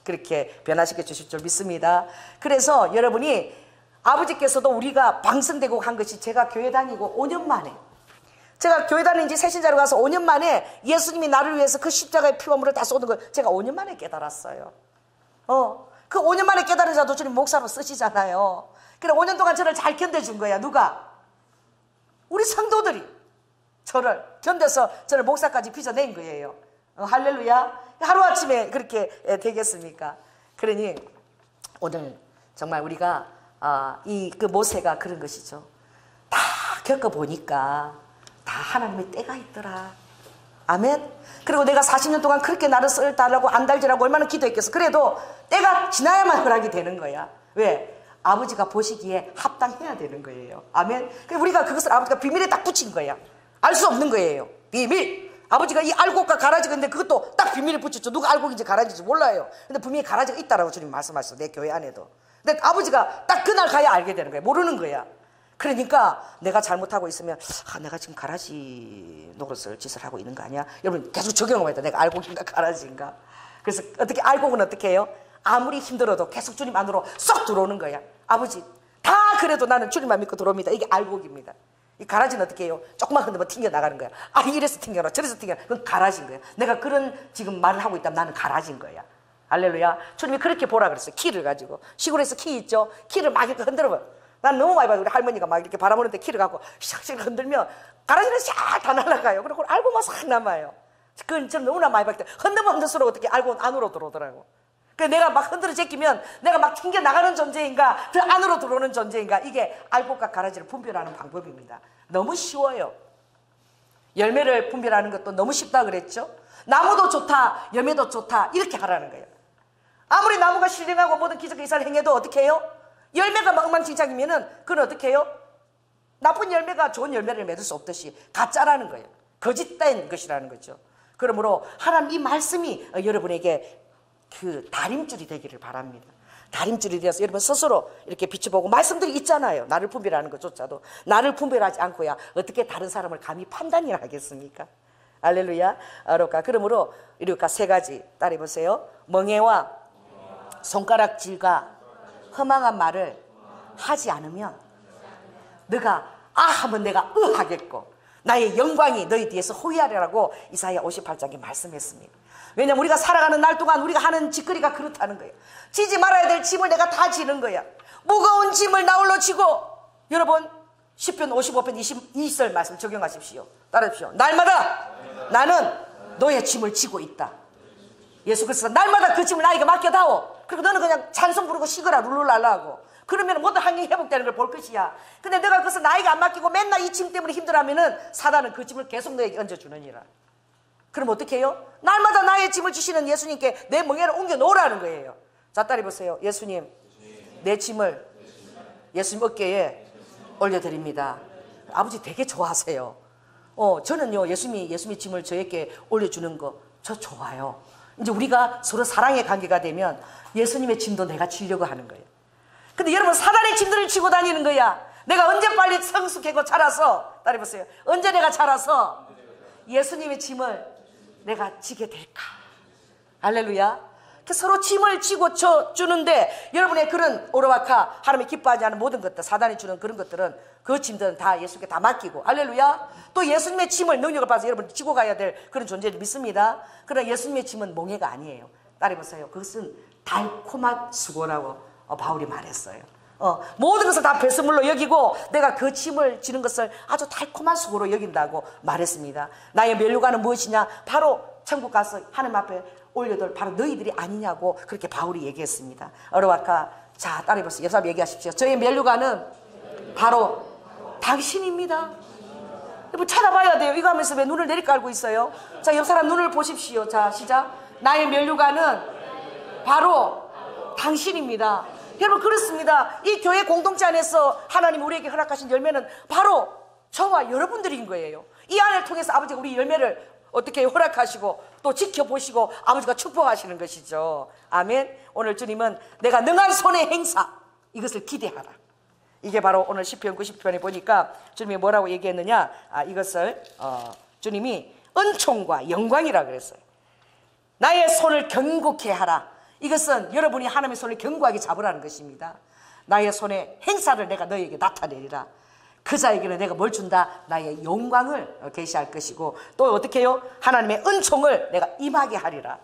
그렇게 변화시켜 주실 줄 믿습니다. 그래서 여러분이, 아버지께서도 우리가 방성되고 한 것이, 제가 교회 다니고 5년 만에, 제가 교회 다닌 지 새신자로 가서 5년 만에 예수님이 나를 위해서 그 십자가의 피와 물을 다 쏟은 걸 제가 5년 만에 깨달았어요. 그 5년 만에 깨달은 자도 주님 목사로 쓰시잖아요. 그래, 5년 동안 저를 잘 견뎌준 거야. 누가? 우리 성도들이 저를 견뎌서 저를 목사까지 빚어낸 거예요. 할렐루야. 하루아침에 그렇게 되겠습니까? 그러니 오늘 정말 우리가 그 모세가 그런 것이죠. 다 겪어보니까 다 하나님의 때가 있더라. 아멘. 그리고 내가 40년 동안 그렇게 나를 썰달라고 안달질하고 얼마나 기도했겠어. 그래도 때가 지나야만 허락이 되는 거야. 왜? 아버지가 보시기에 합당해야 되는 거예요. 아멘. 그래서 우리가 그것을 아버지가 비밀에 딱 붙인 거야. 알 수 없는 거예요. 비밀. 아버지가 이 알곡과 가라지가 있는데 그것도 딱 비밀에 붙였죠. 누가 알곡인지 가라지인지 몰라요. 근데 분명히 가라지가 있다라고 주님 말씀하셨어. 내 교회 안에도. 근데 아버지가 딱 그날 가야 알게 되는 거야. 모르는 거야. 그러니까 내가 잘못하고 있으면 내가 지금 가라지 노릇을 짓을 하고 있는 거 아니야? 여러분 계속 적용해봐야 돼. 내가 알곡인가 가라지인가? 그래서 어떻게, 알곡은 어떻게 해요? 아무리 힘들어도 계속 주님 안으로 쏙 들어오는 거야. 아버지 다 그래도 나는 주님만 믿고 들어옵니다. 이게 알곡입니다. 이 가라지는 어떻게 해요? 조금만 흔들면 튕겨나가는 거야. 이래서 튕겨나 저래서 튕겨나. 그건 가라지인 거야. 내가 그런 지금 말을 하고 있다면 나는 가라지인 거야. 할렐루야. 주님이 그렇게 보라 그랬어요. 키를 가지고. 시골에서 키 있죠? 키를 막 이렇게 흔들어봐. 난 너무 많이 봐요. 우리 할머니가 막 이렇게 바람 부는데 키를 갖고 샥샥 흔들면 가라지는 샥 다 날아가요. 그리고 알고만 싹 남아요. 그건 저는 너무나 많이 봤기 때문에 흔들면 흔들수록 어떻게 알고 안으로 들어오더라고. 그래서 내가 막 흔들어 제끼면 내가 막 튕겨 나가는 존재인가, 더 안으로 들어오는 존재인가, 이게 알곡과 가라지를 분별하는 방법입니다. 너무 쉬워요. 열매를 분별하는 것도 너무 쉽다 그랬죠. 나무도 좋다, 열매도 좋다, 이렇게 하라는 거예요. 아무리 나무가 신령하고 모든 기적 이사를 행해도 어떻게 해요? 열매가 막 엉망진창이면은 그건 어떻게 해요? 나쁜 열매가 좋은 열매를 맺을 수 없듯이 가짜라는 거예요. 거짓된 것이라는 거죠. 그러므로 하나님 이 말씀이 여러분에게 그 다림줄이 되기를 바랍니다. 다림줄이 되어서 여러분 스스로 이렇게 비춰보고, 말씀들이 있잖아요. 나를 분별하는 것조차도 나를 분별하지 않고야 어떻게 다른 사람을 감히 판단이나 하겠습니까? 할렐루야. 그러므로 이렇게 세 가지 따라해 보세요. 멍에와 손가락질과 허망한 말을 하지 않으면 너가 아 하면 내가 하겠고 나의 영광이 너희 뒤에서 호위하리라고 이사야 58장에 말씀했습니다. 왜냐하면 우리가 살아가는 날 동안 우리가 하는 짓거리가 그렇다는 거예요. 지지 말아야 될 짐을 내가 다 지는 거야. 무거운 짐을 나홀로 지고, 여러분 시편 55편 22절 말씀 적용하십시오. 따라하십시오. 날마다 나는 너의 짐을 지고 있다. 예수 그리스도 날마다 그 짐을 나에게 맡겨다오. 그리고 너는 그냥 찬송 부르고 쉬거라 룰루랄라 하고, 그러면 모든 환경이 회복되는 걸 볼 것이야. 근데 내가 그것을 나에게 안 맡기고 맨날 이 짐 때문에 힘들어하면은 사단은 그 짐을 계속 너에게 얹어주느니라. 그럼 어떻게 해요? 날마다 나의 짐을 지시는 예수님께 내 멍에를 옮겨 놓으라는 거예요. 자, 따라 보세요. 예수님, 내 짐을 예수님 어깨에 올려드립니다. 아버지 되게 좋아하세요. 저는요, 예수님이 짐을 저에게 올려주는 거 저 좋아요. 이제 우리가 서로 사랑의 관계가 되면 예수님의 짐도 내가 지려고 하는 거예요. 근데 여러분, 사단의 짐들을 지고 다니는 거야. 내가 언제 빨리 성숙하고 자라서, 따라해보세요. 언제 내가 자라서 예수님의 짐을 내가 지게 될까? 할렐루야. 서로 짐을 지고 주는데, 여러분의 그런 오르와카, 하나님이 기뻐하지 않은 모든 것들, 사단이 주는 그런 것들은, 그 짐들은 다 예수님께 다 맡기고, 할렐루야. 또 예수님의 짐을, 능력을 받아서 여러분 지고 가야 될 그런 존재를 믿습니다. 그러나 예수님의 짐은 몽해가 아니에요. 따라해보세요. 그것은 달콤한 수고라고 바울이 말했어요. 모든 것을 다 배설물로 여기고 내가 그 짐을 지는 것을 아주 달콤한 수고로 여긴다고 말했습니다. 나의 면류관은 무엇이냐? 바로 천국 가서 하나님 앞에 올려둘 바로 너희들이 아니냐고 그렇게 바울이 얘기했습니다. 어려와카. 자, 따라해보세요. 옆 사람 얘기하십시오. 저의 면류관은 바로 당신입니다. 여러분 찾아봐야 돼요. 이거 하면서 왜 눈을 내리깔고 있어요? 자, 옆 사람 눈을 보십시오. 자, 시작. 나의 면류관은 바로 당신입니다. 여러분 그렇습니다. 이 교회 공동체 안에서 하나님 우리에게 허락하신 열매는 바로 저와 여러분들인 거예요. 이 안을 통해서 아버지가 우리 열매를 어떻게 허락하시고 또 지켜보시고 아버지가 축복하시는 것이죠. 아멘. 오늘 주님은 내가 능한 손의 행사, 이것을 기대하라. 이게 바로 오늘 시편 90편에 보니까 주님이 뭐라고 얘기했느냐? 이것을 주님이 은총과 영광이라 그랬어요. 나의 손을 견고케 하라. 이것은 여러분이 하나님의 손을 견고하게 잡으라는 것입니다. 나의 손의 행사를 내가 너희에게 나타내리라. 그 자에게는 내가 뭘 준다? 나의 영광을 계시할 것이고, 또 어떻게 해요? 하나님의 은총을 내가 임하게 하리라.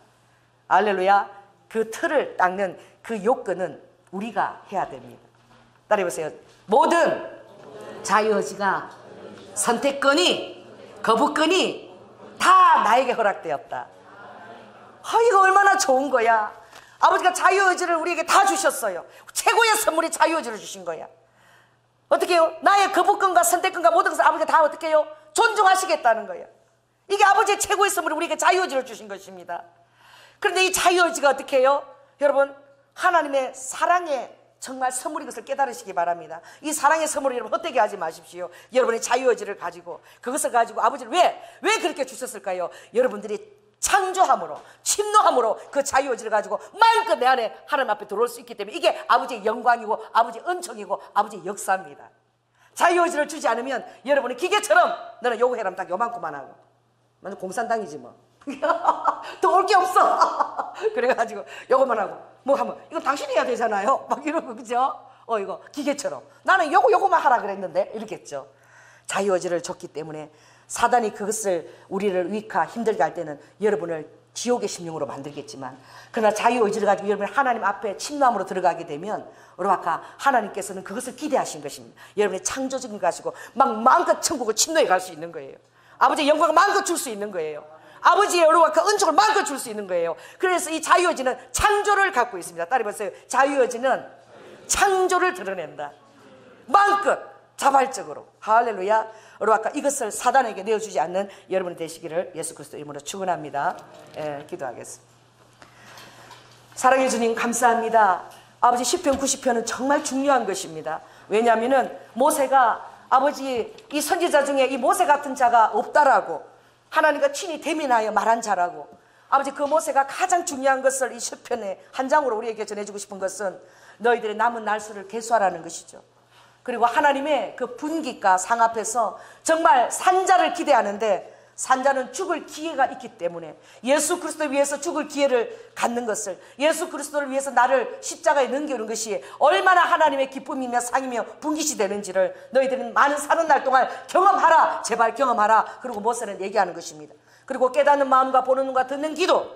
할렐루야. 그 틀을 닦는 그 요건은 우리가 해야 됩니다. 따라해보세요. 모든 자유의지가, 선택권이, 거부권이 다 나에게 허락되었다. 이거 얼마나 좋은 거야. 아버지가 자유의지를 우리에게 다 주셨어요. 최고의 선물이 자유의지를 주신 거야. 어떻게 해요? 나의 거부권과 선택권과 모든 것을 아버지가 다 어떻게 해요? 존중하시겠다는 거예요. 이게 아버지의 최고의 선물이 우리에게 자유의지를 주신 것입니다. 그런데 이 자유의지가 어떻게 해요? 여러분, 하나님의 사랑의 정말 선물인 것을 깨달으시기 바랍니다. 이 사랑의 선물을 여러분 헛되게 하지 마십시오. 여러분의 자유의지를 가지고, 그것을 가지고 아버지를 왜 그렇게 주셨을까요? 여러분들이 창조함으로, 침노함으로 그 자유의지를 가지고 마음껏 내 안에 하나님 앞에 들어올 수 있기 때문에 이게 아버지의 영광이고 아버지의 은총이고 아버지의 역사입니다. 자유의지를 주지 않으면 여러분이 기계처럼 너는 요구해라면 딱 요만큼만 하고, 완전 공산당이지 뭐. 더 올 게 없어. 그래가지고 요것만 하고 뭐 하면 이거 당신이 해야 되잖아요. 막 이러고, 그죠? 이거 기계처럼 나는 요거만 하라 그랬는데 이렇겠죠. 자유의지를 줬기 때문에 사단이 그것을 우리를 위카 힘들게 할 때는 여러분을 지옥의 심령으로 만들겠지만, 그러나 자유의지를 가지고 여러분 하나님 앞에 침노함으로 들어가게 되면 오르마카 하나님께서는 그것을 기대하신 것입니다. 여러분의 창조적인 거 가지고 막 마음껏 천국을 침노해 갈 수 있는 거예요. 아버지의 영광을 마음껏 줄 수 있는 거예요. 아버지의 오르마카 은총을 마음껏 줄 수 있는 거예요. 그래서 이 자유의지는 창조를 갖고 있습니다. 따라해보세요. 자유의지는 창조를 드러낸다. 마음껏 자발적으로. 할렐루야. 오르마카 이것을 사단에게 내어주지 않는 여러분이 되시기를 예수 그리스도 이름으로 축원합니다. 기도하겠습니다. 사랑해 주님 감사합니다. 아버지 시편 90편은 정말 중요한 것입니다. 왜냐하면은 모세가 아버지 이 선지자 중에 이 모세 같은 자가 없다라고 하나님과 친히 대면하여 말한 자라고 아버지 그 모세가 가장 중요한 것을 이 시편의 한 장으로 우리에게 전해주고 싶은 것은 너희들의 남은 날수를 계수하라는 것이죠. 그리고 하나님의 그 분깃과 상 앞에서 정말 산자를 기대하는데 산자는 죽을 기회가 있기 때문에 예수 그리스도를 위해서 죽을 기회를 갖는 것을 예수 그리스도를 위해서 나를 십자가에 넘겨오는 것이 얼마나 하나님의 기쁨이며 상이며 분깃이 되는지를 너희들은 많은 사는 날 동안 경험하라. 제발 경험하라. 그리고 모세는 얘기하는 것입니다. 그리고 깨닫는 마음과 보는 눈과 듣는 귀도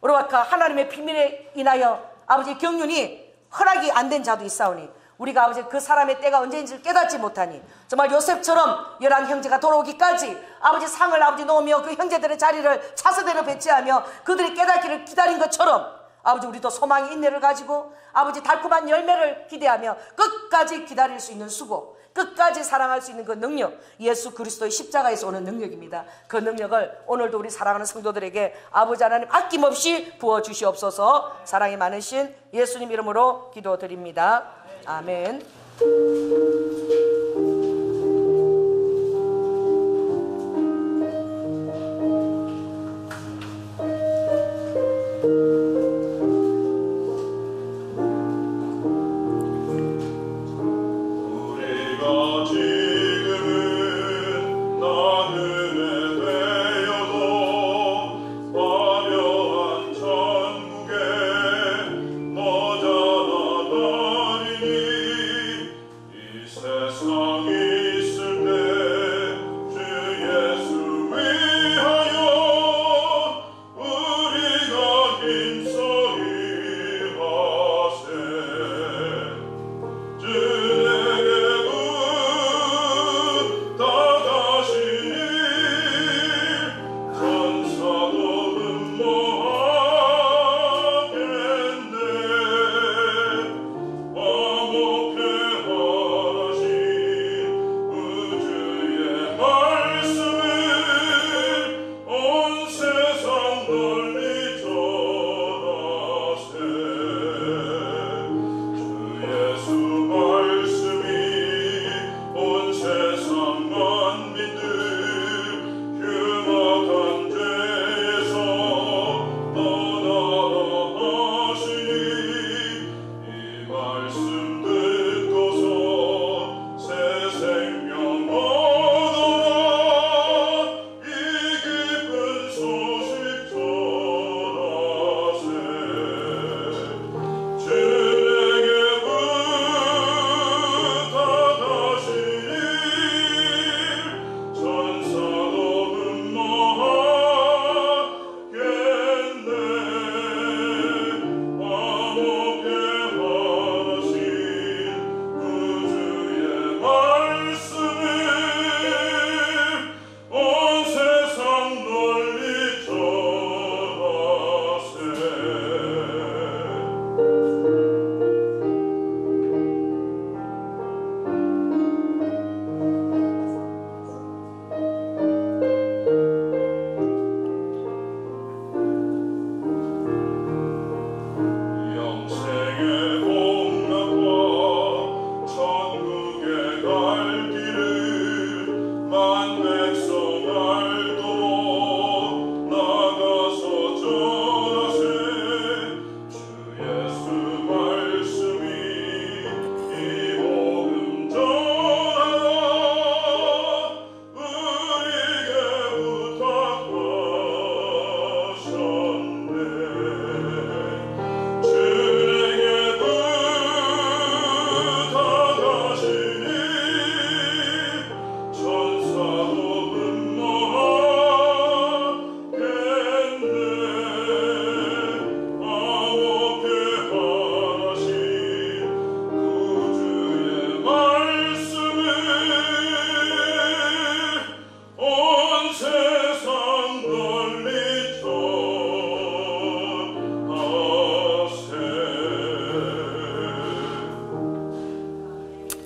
오르와카 하나님의 비밀에 인하여 아버지 경륜이 허락이 안 된 자도 있사오니 우리가 아버지 그 사람의 때가 언제인지를 깨닫지 못하니 정말 요셉처럼 11 형제가 돌아오기까지 아버지 상을 아버지 놓으며 그 형제들의 자리를 차세대로 배치하며 그들이 깨닫기를 기다린 것처럼 아버지 우리도 소망의 인내를 가지고 아버지 달콤한 열매를 기대하며 끝까지 기다릴 수 있는 수고 끝까지 사랑할 수 있는 그 능력 예수 그리스도의 십자가에서 오는 능력입니다. 그 능력을 오늘도 우리 사랑하는 성도들에게 아버지 하나님 아낌없이 부어주시옵소서. 사랑이 많으신 예수님 이름으로 기도드립니다. 아멘.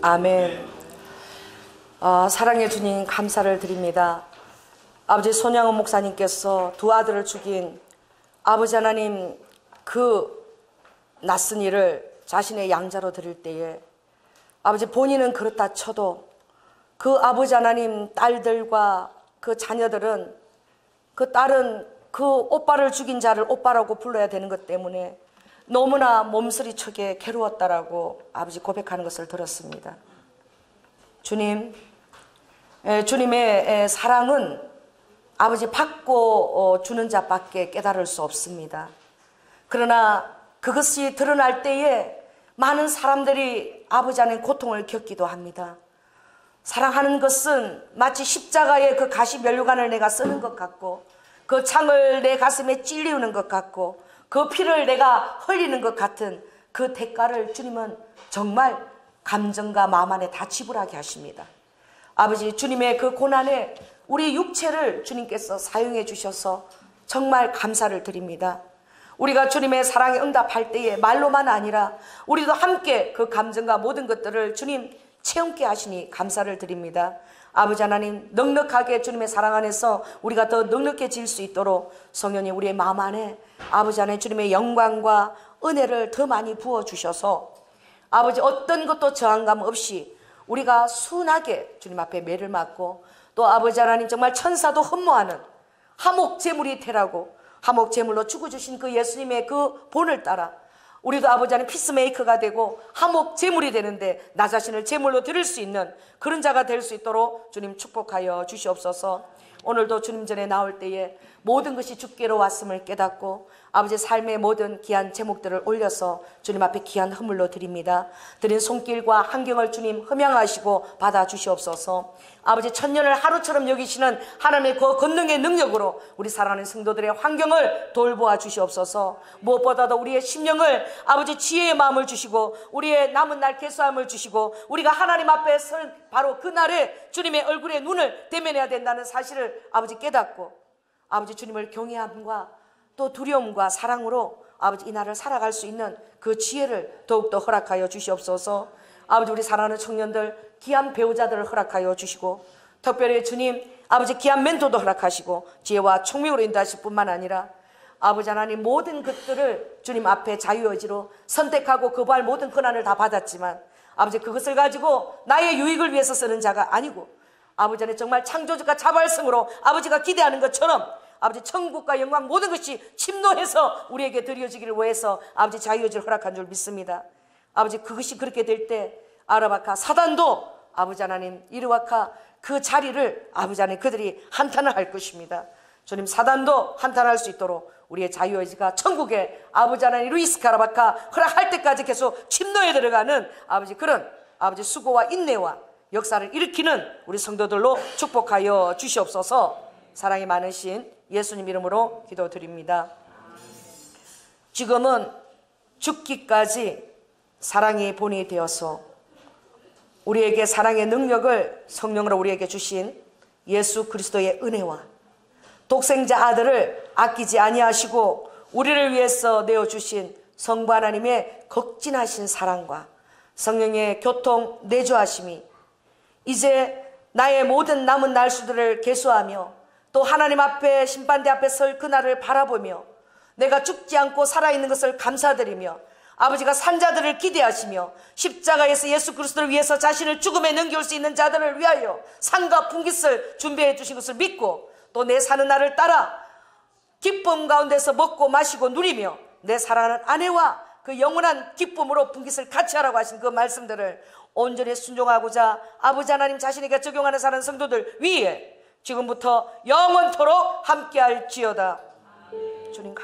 아멘. 사랑의 주님 감사를 드립니다. 아버지 손양은 목사님께서 두 아들을 죽인 아버지 하나님 그 낯선 일을 자신의 양자로 드릴 때에 아버지 본인은 그렇다 쳐도 그 아버지 하나님 딸들과 그 자녀들은 그 딸은 그 오빠를 죽인 자를 오빠라고 불러야 되는 것 때문에 너무나 몸서리쳐게 괴로웠다라고 아버지 고백하는 것을 들었습니다. 주님, 주님의 사랑은 아버지 받고 주는 자밖에 깨달을 수 없습니다. 그러나 그것이 드러날 때에 많은 사람들이 아버지 안에 고통을 겪기도 합니다. 사랑하는 것은 마치 십자가의 그 가시 면류관을 내가 쓰는 것 같고 그 창을 내 가슴에 찔리우는 것 같고 그 피를 내가 흘리는 것 같은 그 대가를 주님은 정말 감정과 마음 안에 다 지불하게 하십니다. 아버지, 주님의 그 고난에 우리 육체를 주님께서 사용해 주셔서 정말 감사를 드립니다. 우리가 주님의 사랑에 응답할 때에 말로만 아니라 우리도 함께 그 감정과 모든 것들을 주님 체험케 하시니 감사를 드립니다. 아버지 하나님, 넉넉하게 주님의 사랑 안에서 우리가 더 넉넉해질 수 있도록 성령님 우리의 마음 안에 아버지 안에 주님의 영광과 은혜를 더 많이 부어주셔서 아버지 어떤 것도 저항감 없이 우리가 순하게 주님 앞에 매를 맞고 또 아버지 하나님 정말 천사도 흠모하는 화목제물이 되라고 화목제물로 죽어주신 그 예수님의 그 본을 따라 우리도 아버지 하나님 피스메이커가 되고 화목제물이 되는데 나 자신을 제물로 드릴 수 있는 그런 자가 될 수 있도록 주님 축복하여 주시옵소서. 오늘도 주님 전에 나올 때에 모든 것이 주께로 왔음을 깨닫고 아버지 삶의 모든 귀한 제목들을 올려서 주님 앞에 귀한 헌물로 드립니다. 드린 손길과 환경을 주님 흠양하시고 받아주시옵소서. 아버지 천년을 하루처럼 여기시는 하나님의 그 권능의 능력으로 우리 사랑하는 성도들의 환경을 돌보아 주시옵소서. 무엇보다도 우리의 심령을 아버지 지혜의 마음을 주시고 우리의 남은 날 개수함을 주시고 우리가 하나님 앞에 설 바로 그날에 주님의 얼굴에 눈을 대면해야 된다는 사실을 아버지 깨닫고 아버지 주님을 경외함과 또 두려움과 사랑으로 아버지 이 날을 살아갈 수 있는 그 지혜를 더욱더 허락하여 주시옵소서. 아버지 우리 사랑하는 청년들 귀한 배우자들을 허락하여 주시고 특별히 주님 아버지 귀한 멘토도 허락하시고 지혜와 총명으로 인도하실 뿐만 아니라 아버지 하나님 모든 것들을 주님 앞에 자유의지로 선택하고 거부할 모든 권한을 다 받았지만 아버지 그것을 가지고 나의 유익을 위해서 쓰는 자가 아니고 아버지 안에 정말 창조주가 자발성으로 아버지가 기대하는 것처럼 아버지 천국과 영광 모든 것이 침노해서 우리에게 드려지기를 위해서 아버지 자유의지를 허락한 줄 믿습니다. 아버지 그것이 그렇게 될 때 아라바카 사단도 아버지 하나님 이르와카 그 자리를 아버지 하나님 그들이 한탄을 할 것입니다. 주님 사단도 한탄할 수 있도록 우리의 자유의지가 천국에 아버지 하나님 루이스카라바카 허락할 때까지 계속 침노에 들어가는 아버지 그런 아버지 수고와 인내와 역사를 일으키는 우리 성도들로 축복하여 주시옵소서. 사랑이 많으신 예수님 이름으로 기도드립니다. 지금은 죽기까지 사랑의 본이 되어서 우리에게 사랑의 능력을 성령으로 우리에게 주신 예수 그리스도의 은혜와 독생자 아들을 아끼지 아니하시고 우리를 위해서 내어주신 성부 하나님의 극진하신 사랑과 성령의 교통 내주하심이 이제 나의 모든 남은 날수들을 계수하며 또 하나님 앞에 심판대 앞에 설 그날을 바라보며 내가 죽지 않고 살아있는 것을 감사드리며 아버지가 산자들을 기대하시며 십자가에서 예수 그리스도를 위해서 자신을 죽음에 넘겨올 수 있는 자들을 위하여 상과 분깃을 준비해 주신 것을 믿고 또 내 사는 날을 따라 기쁨 가운데서 먹고 마시고 누리며 내 사랑하는 아내와 그 영원한 기쁨으로 분깃을 같이 하라고 하신 그 말씀들을 온전히 순종하고자 아버지 하나님 자신에게 적용하는 사는 성도들 위에 지금부터 영원토록 함께할지어다. 주님